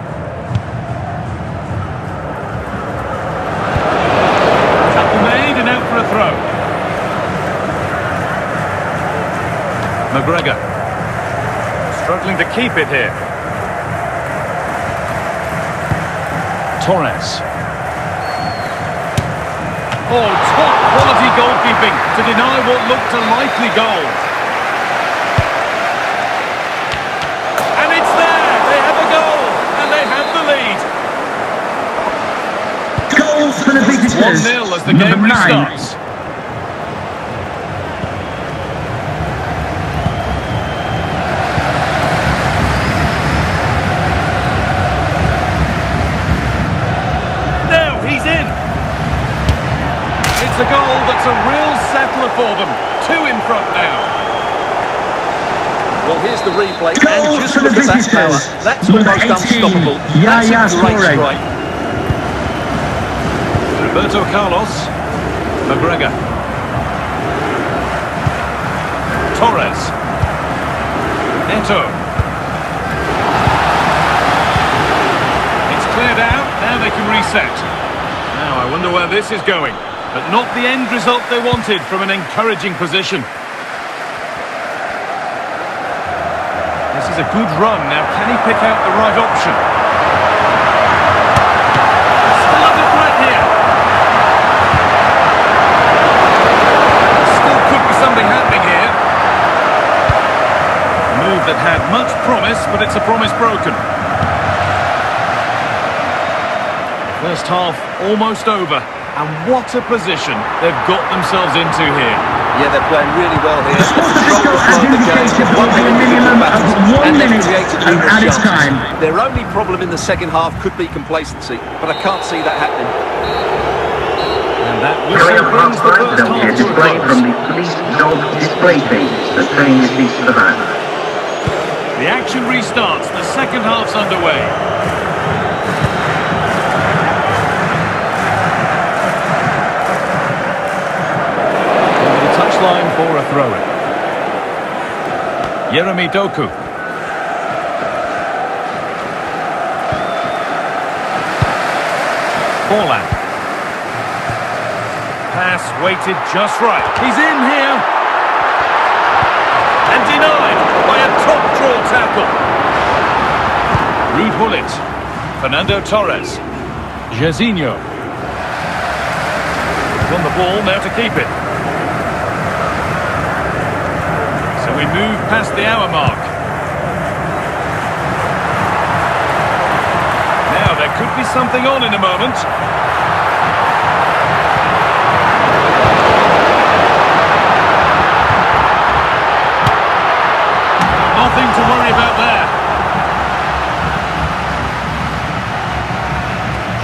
Tackle made and out for a throw. McGregor. Struggling to keep it here. Torres. Oh, top quality goalkeeping to deny what looked a likely goal. And it's there! They have a goal! And they have the lead! Goals for the visitors. 1-0 as the game restarts. A goal that's a real settler for them. 2 in front now. Well, here's the replay, Goal and just for the look at that visitors. power. That's Number almost 18, unstoppable. That's Yaya a great Toure. strike. Roberto Carlos. McGregor. Torres. Neto. It's cleared out. Now they can reset. Now I wonder where this is going. But not the end result they wanted from an encouraging position. This is a good run. Now, can he pick out the right option? Still under threat here. Still could be something happening here. A move that had much promise, but it's a promise broken. First half almost over. And what a position they've got themselves into here. Yeah, they're playing really well here. The sport official has indicated there will be a minimum of 1 minute of added time. Their only problem in the second half could be complacency, but I can't see that happening. And that During whistle the brings the half-time, first there will be a half to a display from close. the police dog display teams that train the seats of the van. The action restarts. The second half's underway. Touchline for a throw-in. Yeremy Doku. Forlan. Pass weighted just right. He's in here. And denied by a top-draw tackle. Ruud Gullit. Fernando Torres. Jairzinho. Won the ball, now to keep it. So we move past the hour mark. Now there could be something on in a moment. Nothing to worry about there.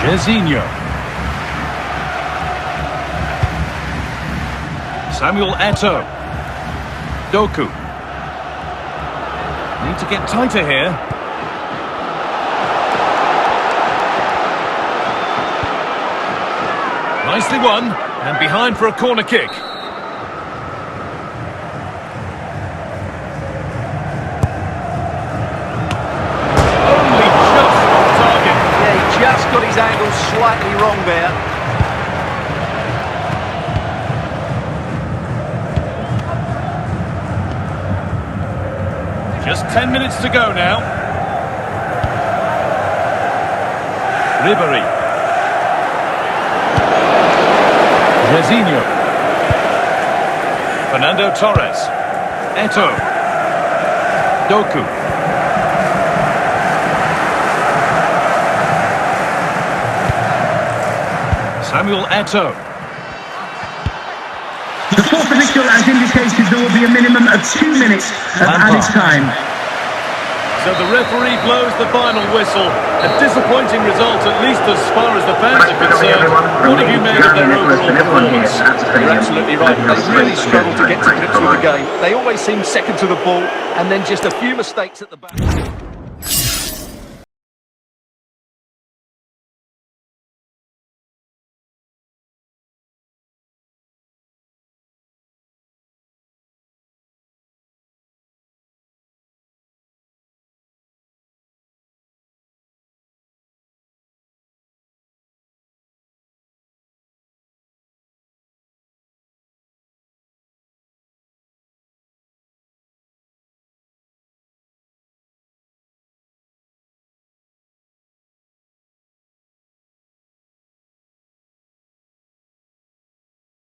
Jorginho. Samuel Eto'o. Doku. Need to get tighter here. Nicely won, and behind for a corner kick. Only just on target. Yeah, he just got his angle slightly wrong there. Just 10 minutes to go now. Ribery. Jorginho. Fernando Torres. Eto'o. Doku. Samuel Eto'o. The fourth official has indicated there will be a minimum of 2 minutes of added time. So the referee blows the final whistle. A disappointing result, at least as far as the fans are concerned. What have you made of their overall performance? You're absolutely right. They really struggled to get to grips with the game. They always seemed second to the ball, and then just a few mistakes at the back.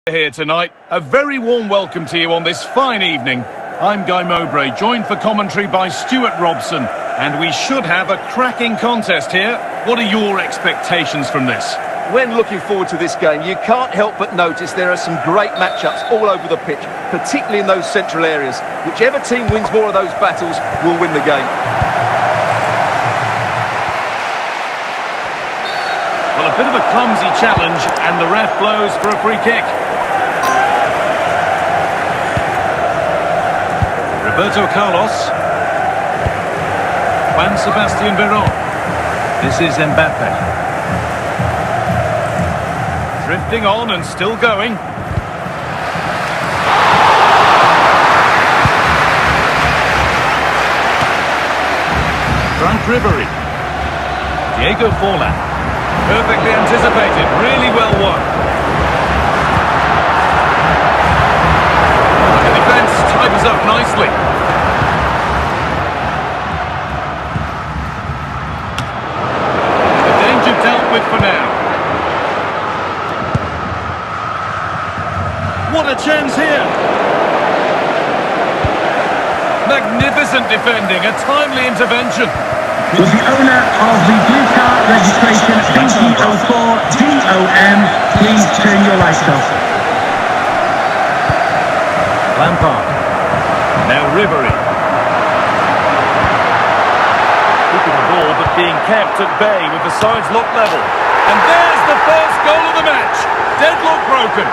Here tonight. A very warm welcome to you on this fine evening. I'm Guy Mowbray, joined for commentary by Stuart Robson, and we should have a cracking contest here. What are your expectations from this? When looking forward to this game, you can't help but notice there are some great matchups all over the pitch, particularly in those central areas. Whichever team wins more of those battles will win the game. Well, a bit of a clumsy challenge, and the ref blows for a free kick. Roberto Carlos. Juan Sebastian Veron. This is Mbappe. Drifting on and still going. Frank Ribery. Diego Forlan. Perfectly anticipated, really well won. The defence tightens up nicely. The danger dealt with for now. What a chance here! Magnificent defending, a timely intervention. Will the owner of the blue car registration BT04DOM please turn your lights off? Lampard. Now Ribery. Keeping the ball but being kept at bay with the sides locked level. And there's the first goal of the match. Deadlock broken.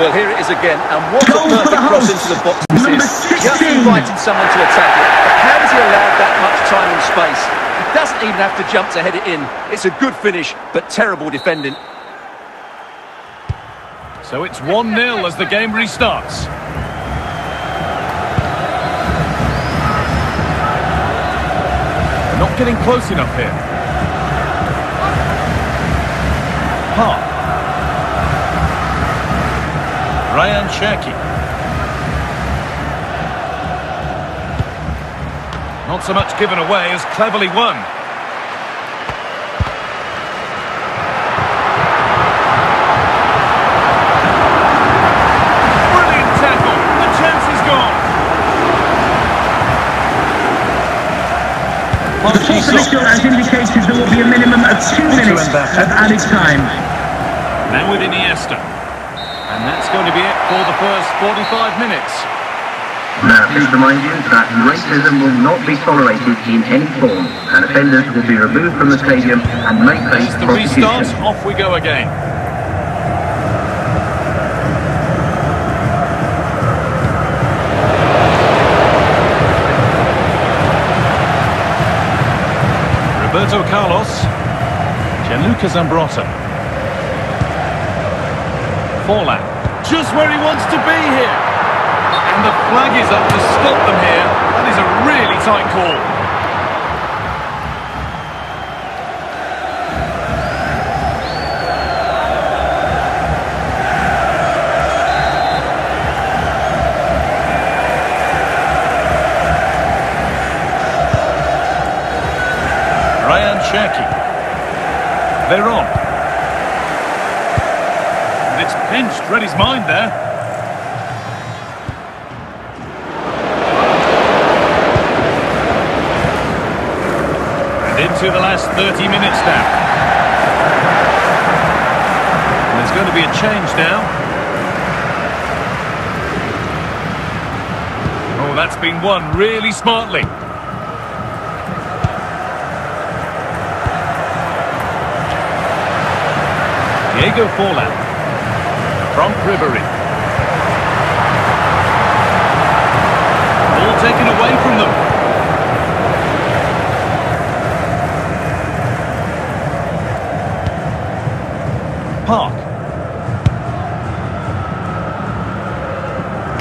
Well, here it is again, and what a perfect cross into the box this Number is. 16. Just inviting someone to attack it, but how does he allow that much time and space? He doesn't even have to jump to head it in. It's a good finish, but terrible defending. So it's 1-0 as the game restarts. They're not getting close enough here. Park. Ryan Cherki. Not so much given away as cleverly won. The fourth official has indicated there will be a minimum of 2 minutes of added time. Now with Iniesta. And that's going to be it for the first 45 minutes. Now, please remind you that racism will not be tolerated in any form, and offenders will be removed from the stadium and may face As the restart, prosecution. off we go again. Roberto Carlos, Gianluca Zambrotta, Forlan, just where he wants to be here, and the flag is up to stop them here. That is a really tight call. Shaki. They're on. And it's pinched, read his mind there. And into the last 30 minutes now. And there's going to be a change now. Oh, that's been won really smartly. Diego Forlan from Ribery. Ball taken away from them. Park.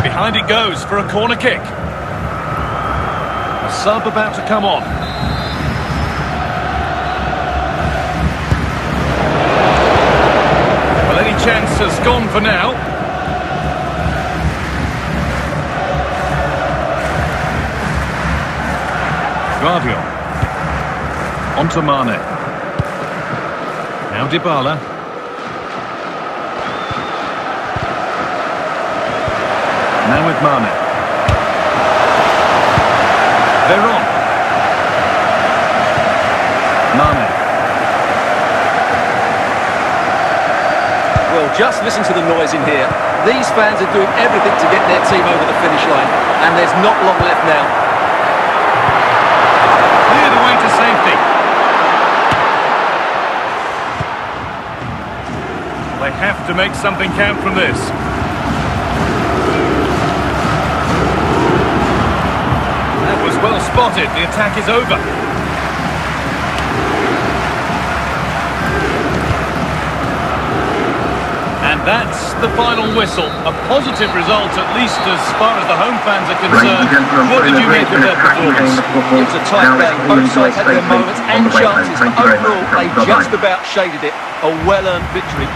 Behind it goes for a corner kick. A sub about to come on. Any chance has gone for now. Guardian. On to Mane. Now Dybala. Now with Mane. They're on. Mane. Well, just listen to the noise in here. These fans are doing everything to get their team over the finish line, and there's not long left now. Cleared away to safety. They have to make something count from this. That was well spotted. The attack is over. And that's the final whistle. A positive result, at least as far as the home fans are concerned. What did you make of their performance? It was a tight game. Both sides had their moments and chances, but overall they just about shaded it. A well-earned victory.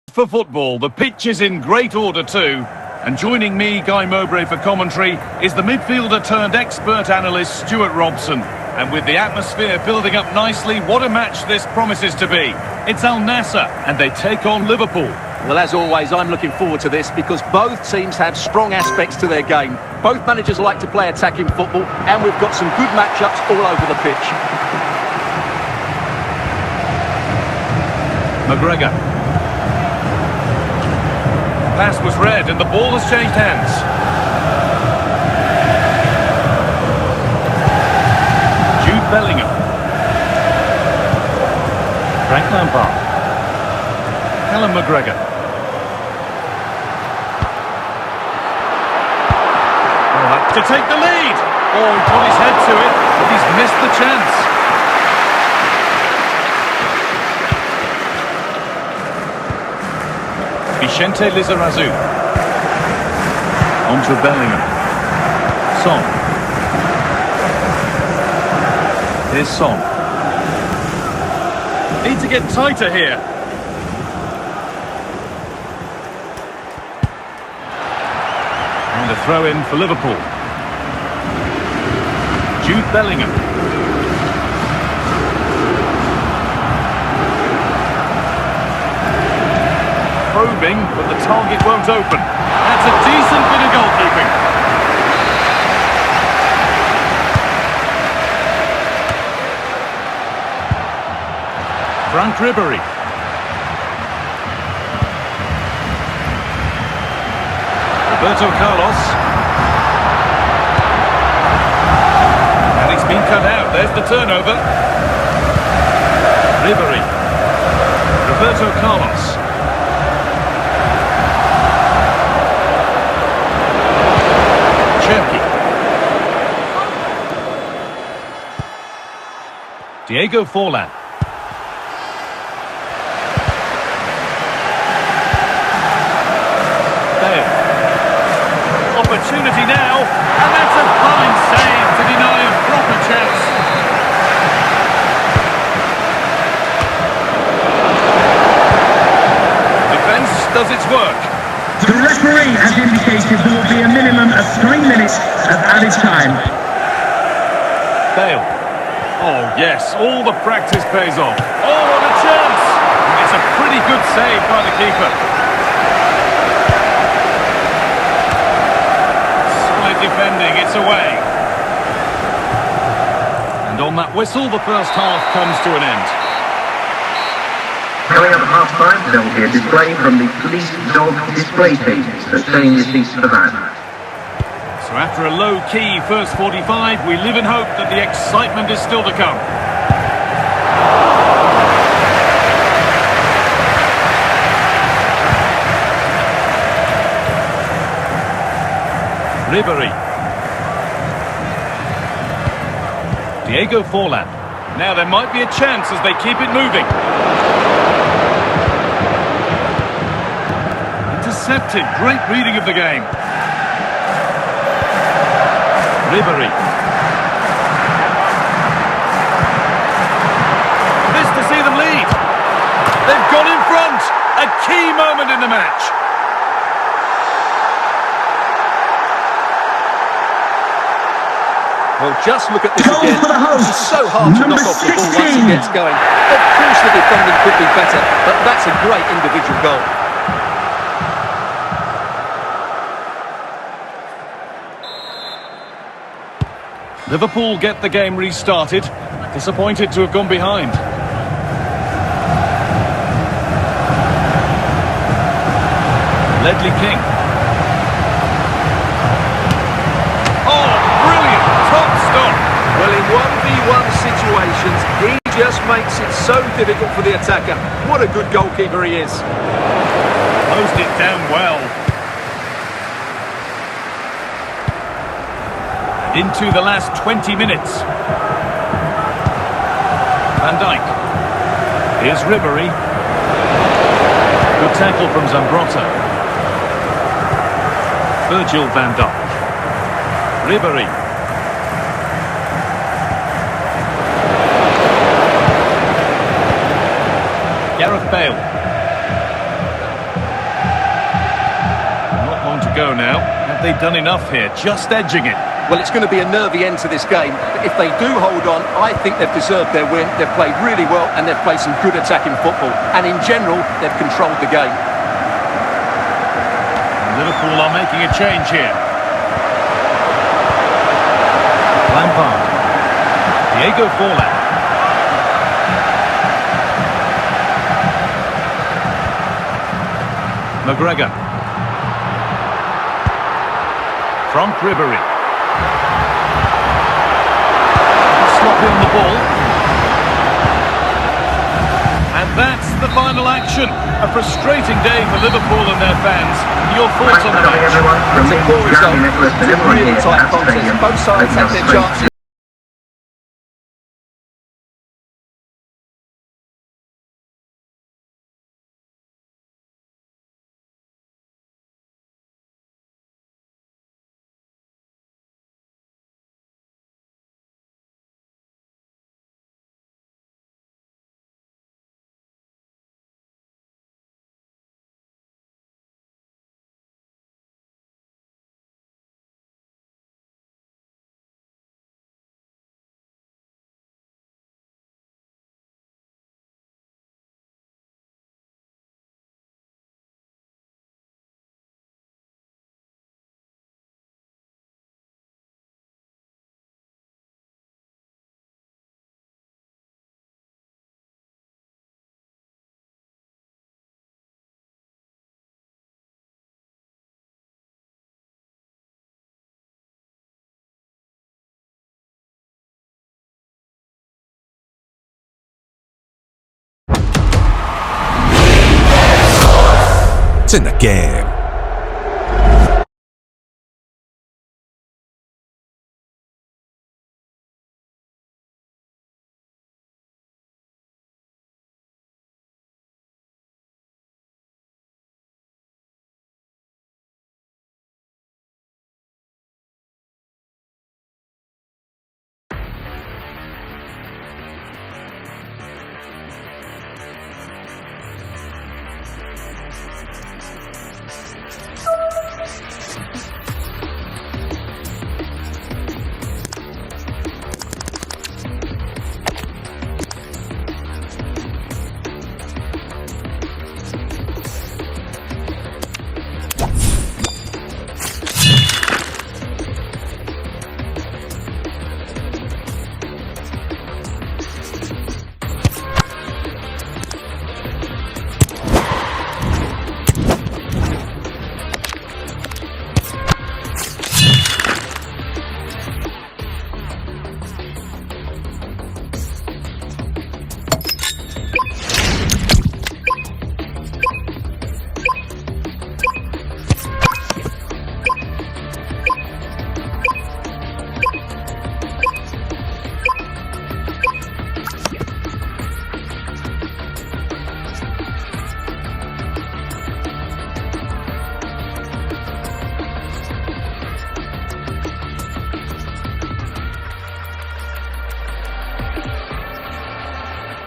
For football, the pitch is in great order too. And joining me, Guy Mowbray, for commentary is the midfielder turned expert analyst Stuart Robson. And with the atmosphere building up nicely, what a match this promises to be. It's Al Nassr and they take on Liverpool. Well, as always, I'm looking forward to this because both teams have strong aspects to their game. Both managers like to play attacking football, and we've got some good matchups all over the pitch. McGregor. Pass was read and the ball has changed hands. Jude Bellingham. Frank Lampard. Callum McGregor. Oh, to take the lead. Oh, he put his head to it, but he's missed the chance. Vicente Lizarazu. On to Bellingham. Son. Here's Son. Need to get tighter here. And a throw in for Liverpool. Jude Bellingham. Probing, but the target won't open. That's a decent bit of goalkeeping. Frank Ribery. Roberto Carlos. And he's been cut out. There's the turnover. Ribery. Roberto Carlos. Diego Forlan. Bale. Opportunity now, and that's a fine save to deny a proper chance. Defence does its work. The referee has indicated there will be a minimum of 3 minutes of added time. Bale. Oh yes, all the practice pays off. Oh, what a chance! It's a pretty good save by the keeper. Solid defending, it's away. And on that whistle, the first half comes to an end. Coming up at half-time, there will be a display from the police dog display team, so stay in your seats for that. So after a low-key first 45, we live in hope that the excitement is still to come. Ribery. Diego Forlan. Now there might be a chance as they keep it moving. Intercepted. Great reading of the game. Ribery. This to see them lead. They've gone in front. A key moment in the match. Well, just look at this Goal again. for the hosts. It's so hard to Number knock off the ball once 16. it gets going. Of course the defending could be better, but that's a great individual goal. Liverpool get the game restarted. Disappointed to have gone behind. Ledley King. Oh, brilliant! Top stop! Well, in 1v1 situations, he just makes it so difficult for the attacker. What a good goalkeeper he is. Closed it down well. Into the last 20 minutes. Van Dijk. Here's Ribery. Good tackle from Zambrotta. Virgil van Dijk. Ribery. Gareth Bale. Not long to go now. Have they done enough here? Just edging it. Well, it's going to be a nervy end to this game, but if they do hold on, I think they've deserved their win. They've played really well and they've played some good attacking football. And in general, they've controlled the game. Liverpool are making a change here. Lampard. Diego Forlan. McGregor. Frank Ribery. Sloppy on the ball. And that's the final action. A frustrating day for Liverpool and their fans. Your thoughts on the match? It's a poor result. It's a really tight contest. Both sides had their chances. It's in the game.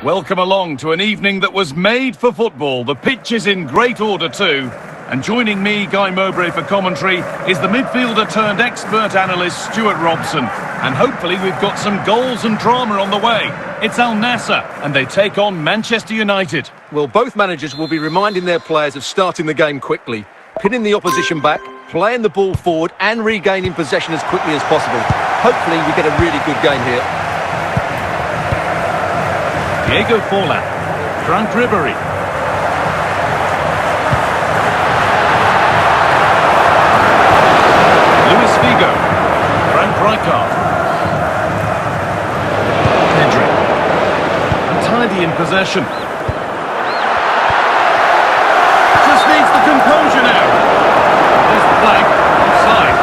Welcome along to an evening that was made for football. The pitch is in great order too. And joining me, Guy Mowbray, for commentary is the midfielder turned expert analyst Stuart Robson. And hopefully we've got some goals and drama on the way. It's Al Nassr and they take on Manchester United. Well, both managers will be reminding their players of starting the game quickly, pinning the opposition back, playing the ball forward and regaining possession as quickly as possible. Hopefully we get a really good game here. Diego Forlan, Frank Ribery. Luis Figo, Frank Rijkaard. Pedri. Tidy in possession. Just needs the composure now. There's the flag, offside.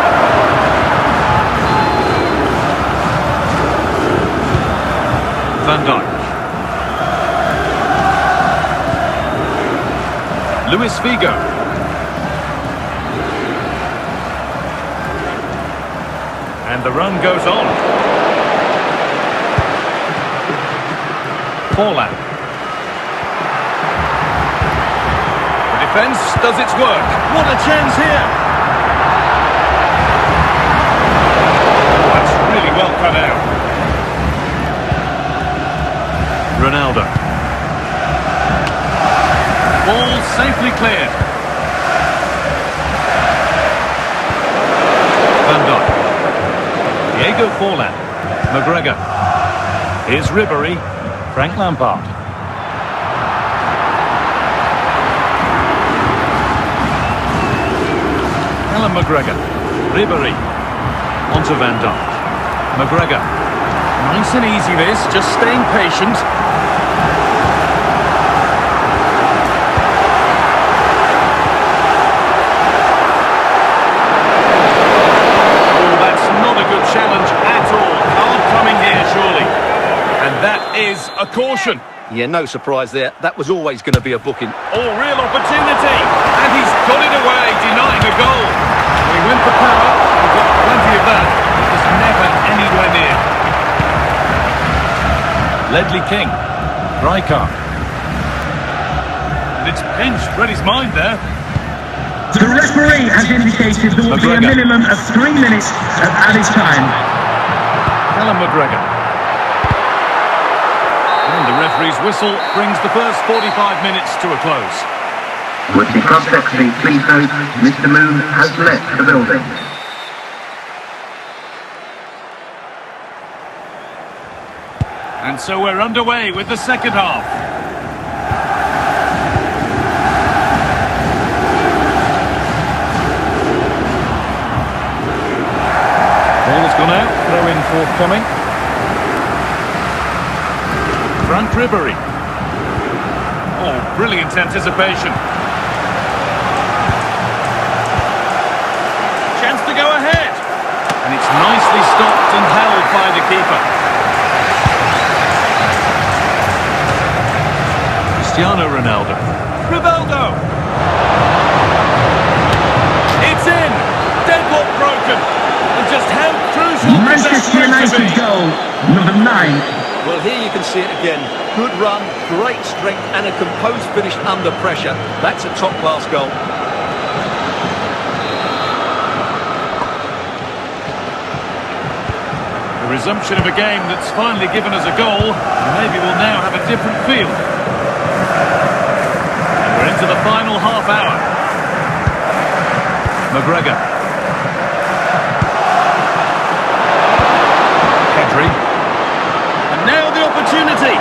Van Dijk. Luis Figo. And the run goes on. Forlan. The defence does its work. What a chance here! That's really well cut out. Ronaldo. Ball safely cleared. Van Dijk. Diego Forlan. McGregor. Here's Ribery. Frank Lampard. Alan McGregor. Ribery. Onto Van Dijk. McGregor. Nice and easy this, just staying patient. Challenge at all. Hard coming here, surely. And that is a caution. Yeah, no surprise there. That was always going to be a booking. Oh, real opportunity. And he's got it away, denying a goal. He went for power. We've got plenty of that. It was never anywhere near. Ledley King. Rijkaard. And it's pinched. Read his mind there. The referee has indicated there will be a minimum of 3 minutes of added time. Alan McGregor. And the referee's whistle brings the first 45 minutes to a close. With the club secretary, please note, Mr. Moon has left the building. And so we're underway with the second half. Ball has gone out, throw in forthcoming. Frank Ribery. Oh, brilliant anticipation. nicely stopped and held by the keeper. Cristiano Ronaldo. Rivaldo! It's in! Deadlock broken! And just how crucial could that Manchester prove to United be? goal, number 9. Well, here you can see it again. Good run, great strength, and a composed finish under pressure. That's a top-class goal. The resumption of a game that's finally given us a goal, and maybe we'll now have a different feel. And we're into the final half hour. McGregor. Pedri. And now the opportunity.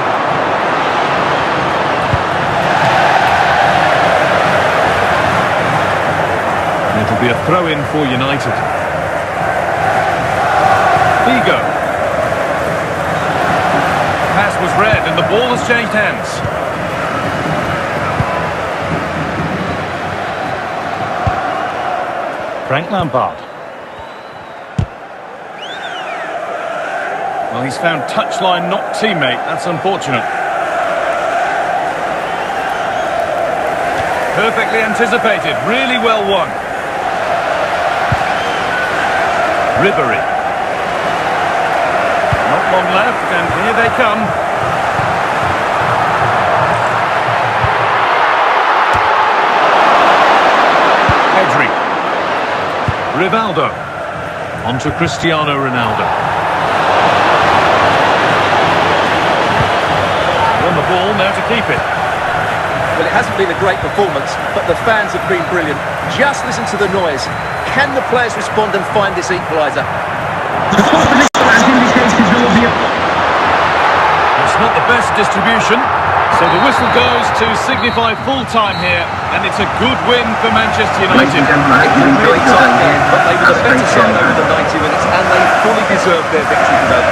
And it'll be a throw-in for United. Vigo. Pass was read and the ball has changed hands. Frank Lampard. Well, he's found touchline, not teammate. That's unfortunate. Perfectly anticipated. Really well won. Ribery. Not long left, and here they come. Pedri. Rivaldo. On to Cristiano Ronaldo. On the ball, now to keep it. Well, it hasn't been a great performance, but the fans have been brilliant. Just listen to the noise. Can the players respond and find this equaliser? The fourth initial has indicated there will be a... It's not the best distribution, so the whistle goes to signify full time here, and it's a good win for Manchester Ladies United. and gentlemen, I hope you enjoyed your Tight game. game, but they were the better That's side great, over the 90 minutes, and they fully deserved their victory today.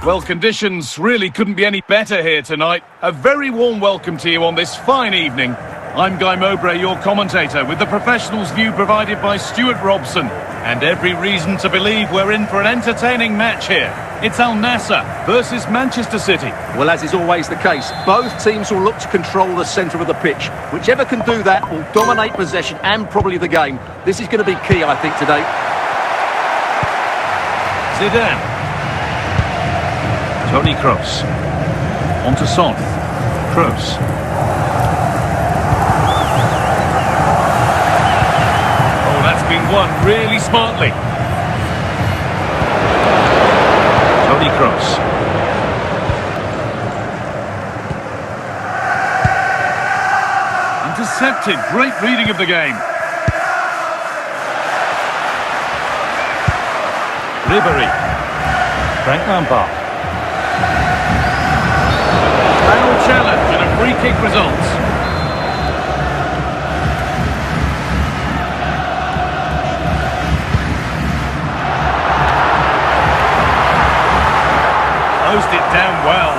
Well, conditions really couldn't be any better here tonight. A very warm welcome to you on this fine evening. I'm Guy Mowbray, your commentator, with the professionals' view provided by Stuart Robson. And every reason to believe we're in for an entertaining match here. It's Al Nassr versus Manchester City. Well, as is always the case, both teams will look to control the centre of the pitch. Whichever can do that will dominate possession and probably the game. This is going to be key, I think, today. Zidane. Toni Kroos. On to Son. Kroos. Oh, that's been won really smartly. Toni Kroos. Intercepted. Great reading of the game. Ribery. Frank Lampard. Foul challenge and a free kick results. closed it down well.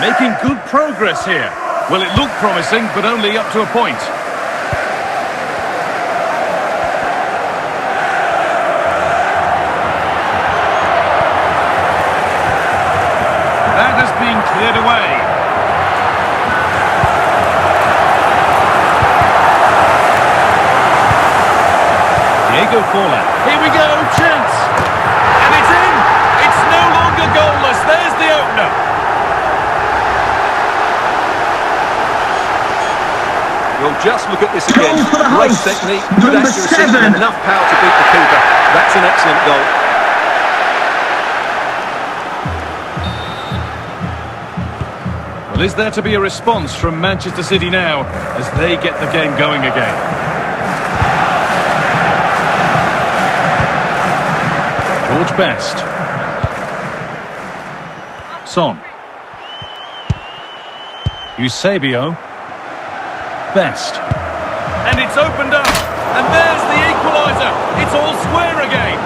Making good progress here. Well, it looked promising, but only up to a point. That has been cleared away. Diego Forlan. Here we go, chance. And it's in. It's no longer goalless. There's the opener. Well, just look at this again. Goal for the Great hosts. technique, good Number accuracy, 7. and enough power to beat the keeper. That's an excellent goal. Well, is there to be a response from Manchester City now as they get the game going again? George Best. Son. Eusebio. Best. And it's opened up. And there's the equaliser. It's all square again.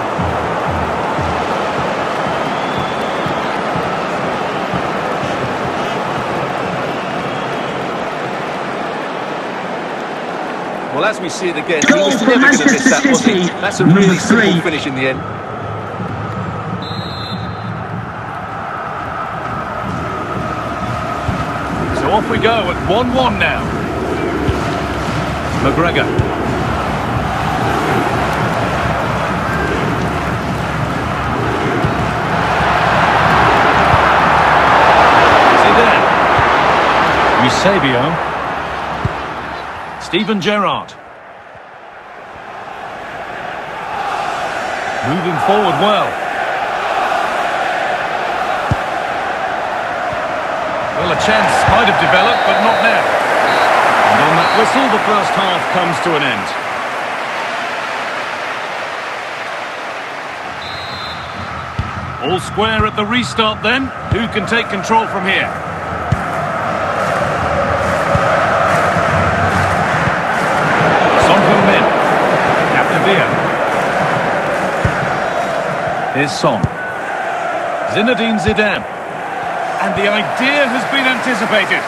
Well, as we see it again, he Goal was for never going to miss that, Manchester was he? City. That's a really Number 3. simple finish in the end. So off we go at 1-1 now. McGregor. Zidane. Eusebio. Steven Gerrard. Moving forward well. Well, a chance might have developed, but not now. And on that whistle, the first half comes to an end. All square at the restart then. Who can take control from here? Son Heung-min. Capdevia. Here's Son. Zinedine Zidane. And the idea has been anticipated.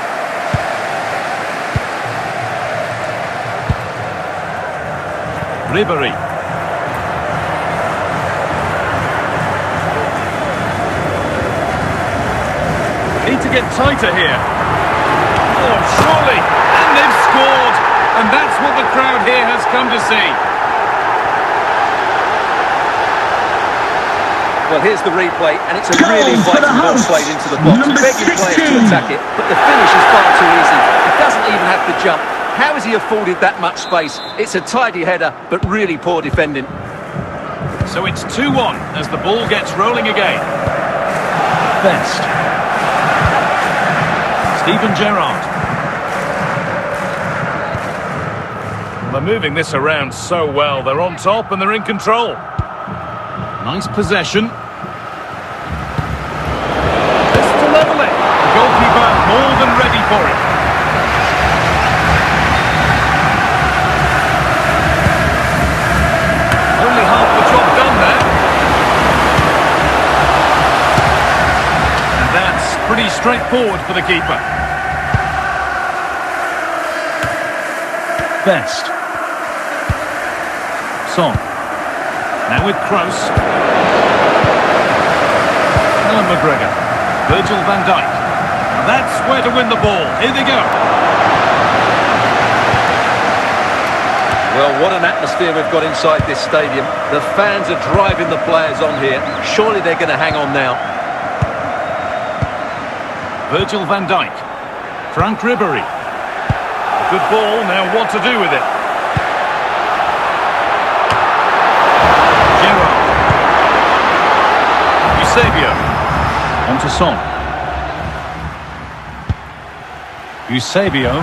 Ribéry. Need to get tighter here. Oh, surely. And they've scored. And that's what the crowd here has come to see. Well, here's the replay, and it's a Goal really for the inviting ball hosts. played into the box. Number Begging players to 16. attack it, but the finish is far too easy. He doesn't even have to jump. How has he afforded that much space? It's a tidy header, but really poor defending. So it's 2-1 as the ball gets rolling again. Best. Steven Gerrard. They're moving this around so well. They're on top and they're in control. Nice possession. This to level it. The goalkeeper more than ready for it. Only half the job done there. And that's pretty straightforward for the keeper. Best. Son. Now with Kroos. Alan McGregor. Virgil van Dijk. That's where to win the ball. Here they go. Well, what an atmosphere we've got inside this stadium. The fans are driving the players on here. Surely they're going to hang on now. Virgil van Dijk. Frank Ribéry. Good ball, now what to do with it? Gerrard. Eusebio. On to Son. Eusebio.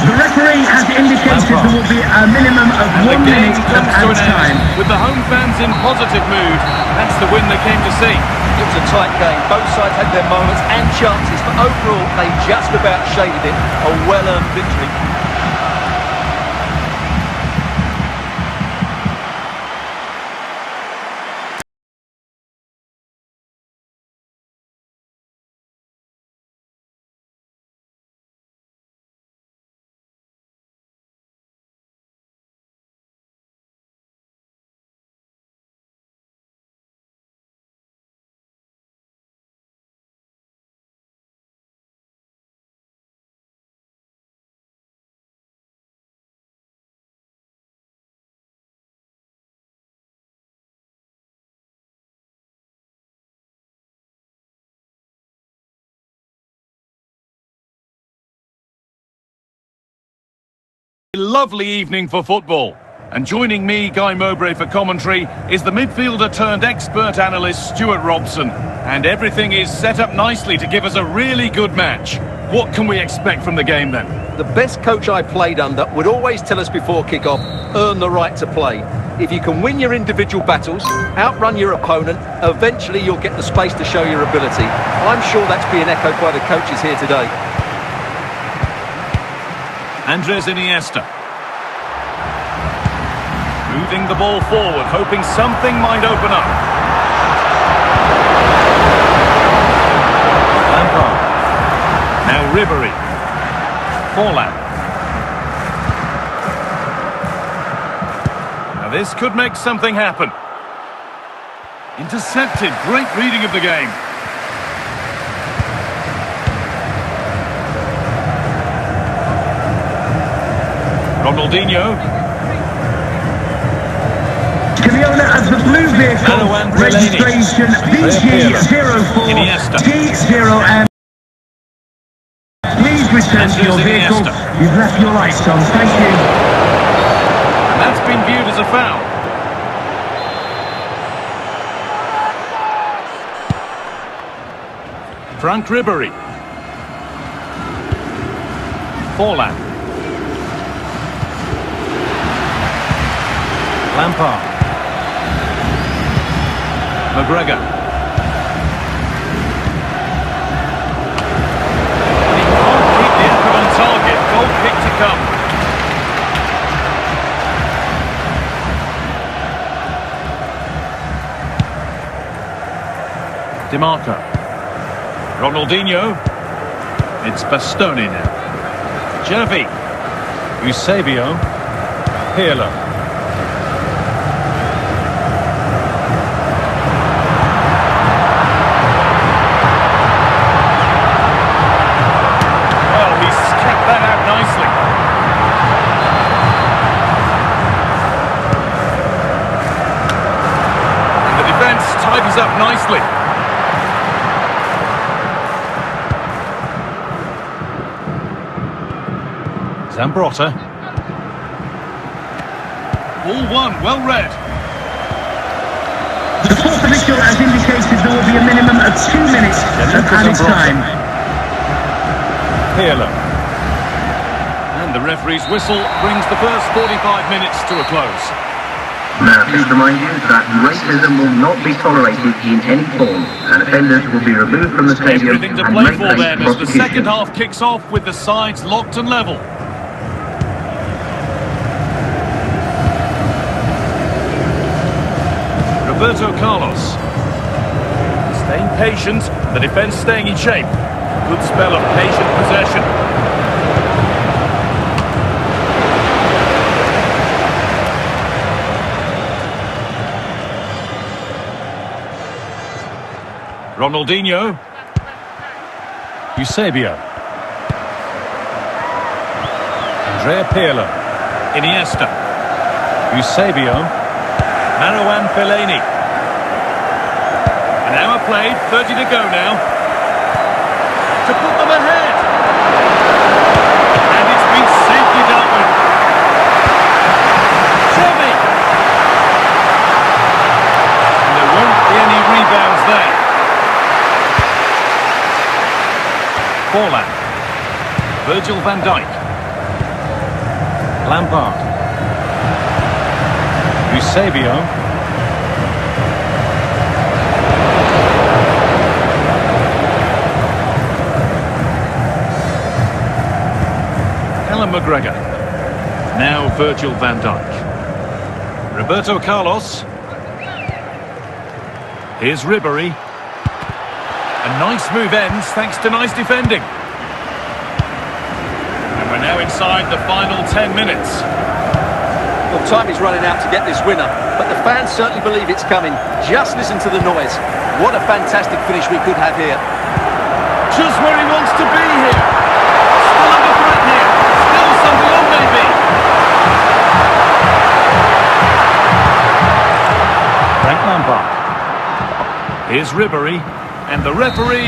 The referee has indicated there will be a minimum of And 1 the game minute of comes to an added time. end with the home fans in positive mood. That's the win they came to see. It was a tight game. Both sides had their moments and chances, but overall they just about shaded it. A well-earned victory. Lovely evening for football. And joining me, Guy Mowbray, for commentary is the midfielder turned expert analyst Stuart Robson. And everything is set up nicely to give us a really good match. What can we expect from the game then? The best coach I played under would always tell us before kick-off, earn the right to play. If you can win your individual battles, outrun your opponent, eventually you'll get the space to show your ability. I'm sure that's being echoed by the coaches here today. Andres Iniesta. Moving the ball forward, hoping something might open up. Lampard. Now Ribery. Forlan. Now this could make something happen. Intercepted, great reading of the game. Ronaldinho. To the owner of the blue vehicle, registration VG04T0M. Please return to your vehicle. You've left your lights on. Thank you. And that's been viewed as a foul. Frank Ribery. Forlan. Lampard. McGregor. He can't keep the effort on target. Goal kick to come. DiMarco. Ronaldinho. It's Bastoni now. Gervi. Eusebio. Pirlo. Tidies up nicely. Zambrotta. All one, well read. The fourth official has indicated there will be a minimum of 2 minutes of added time. Pirlo. And the referee's whistle brings the first 45 minutes to a close. Now, please remind you that racism will not be tolerated in any form, and offenders will be removed from the stadium Everything to and play may for face then as the second prosecution. half kicks off with the sides locked and level. Roberto Carlos. Staying patient, the defence staying in shape. Good spell of patient possession. Ronaldinho. Eusebio. Andrea Pirlo. Iniesta. Eusebio. Marouane Fellaini. An hour played, 30 to go now. To put them ahead. And it's been safely dealt with. Xavi. And there won't be any rebounds there. Forlan. Virgil van Dijk. Lampard. Eusebio. Alan McGregor. Now Virgil van Dijk. Roberto Carlos. Here's Ribery. A nice move ends thanks to nice defending. And we're now inside the final 10 minutes. Well, time is running out to get this winner, but the fans certainly believe it's coming. Just listen to the noise. What a fantastic finish we could have here. Just where he wants to be here. Still under threat here. Still something on maybe. Frank Lampard. Here's Ribery, and the referee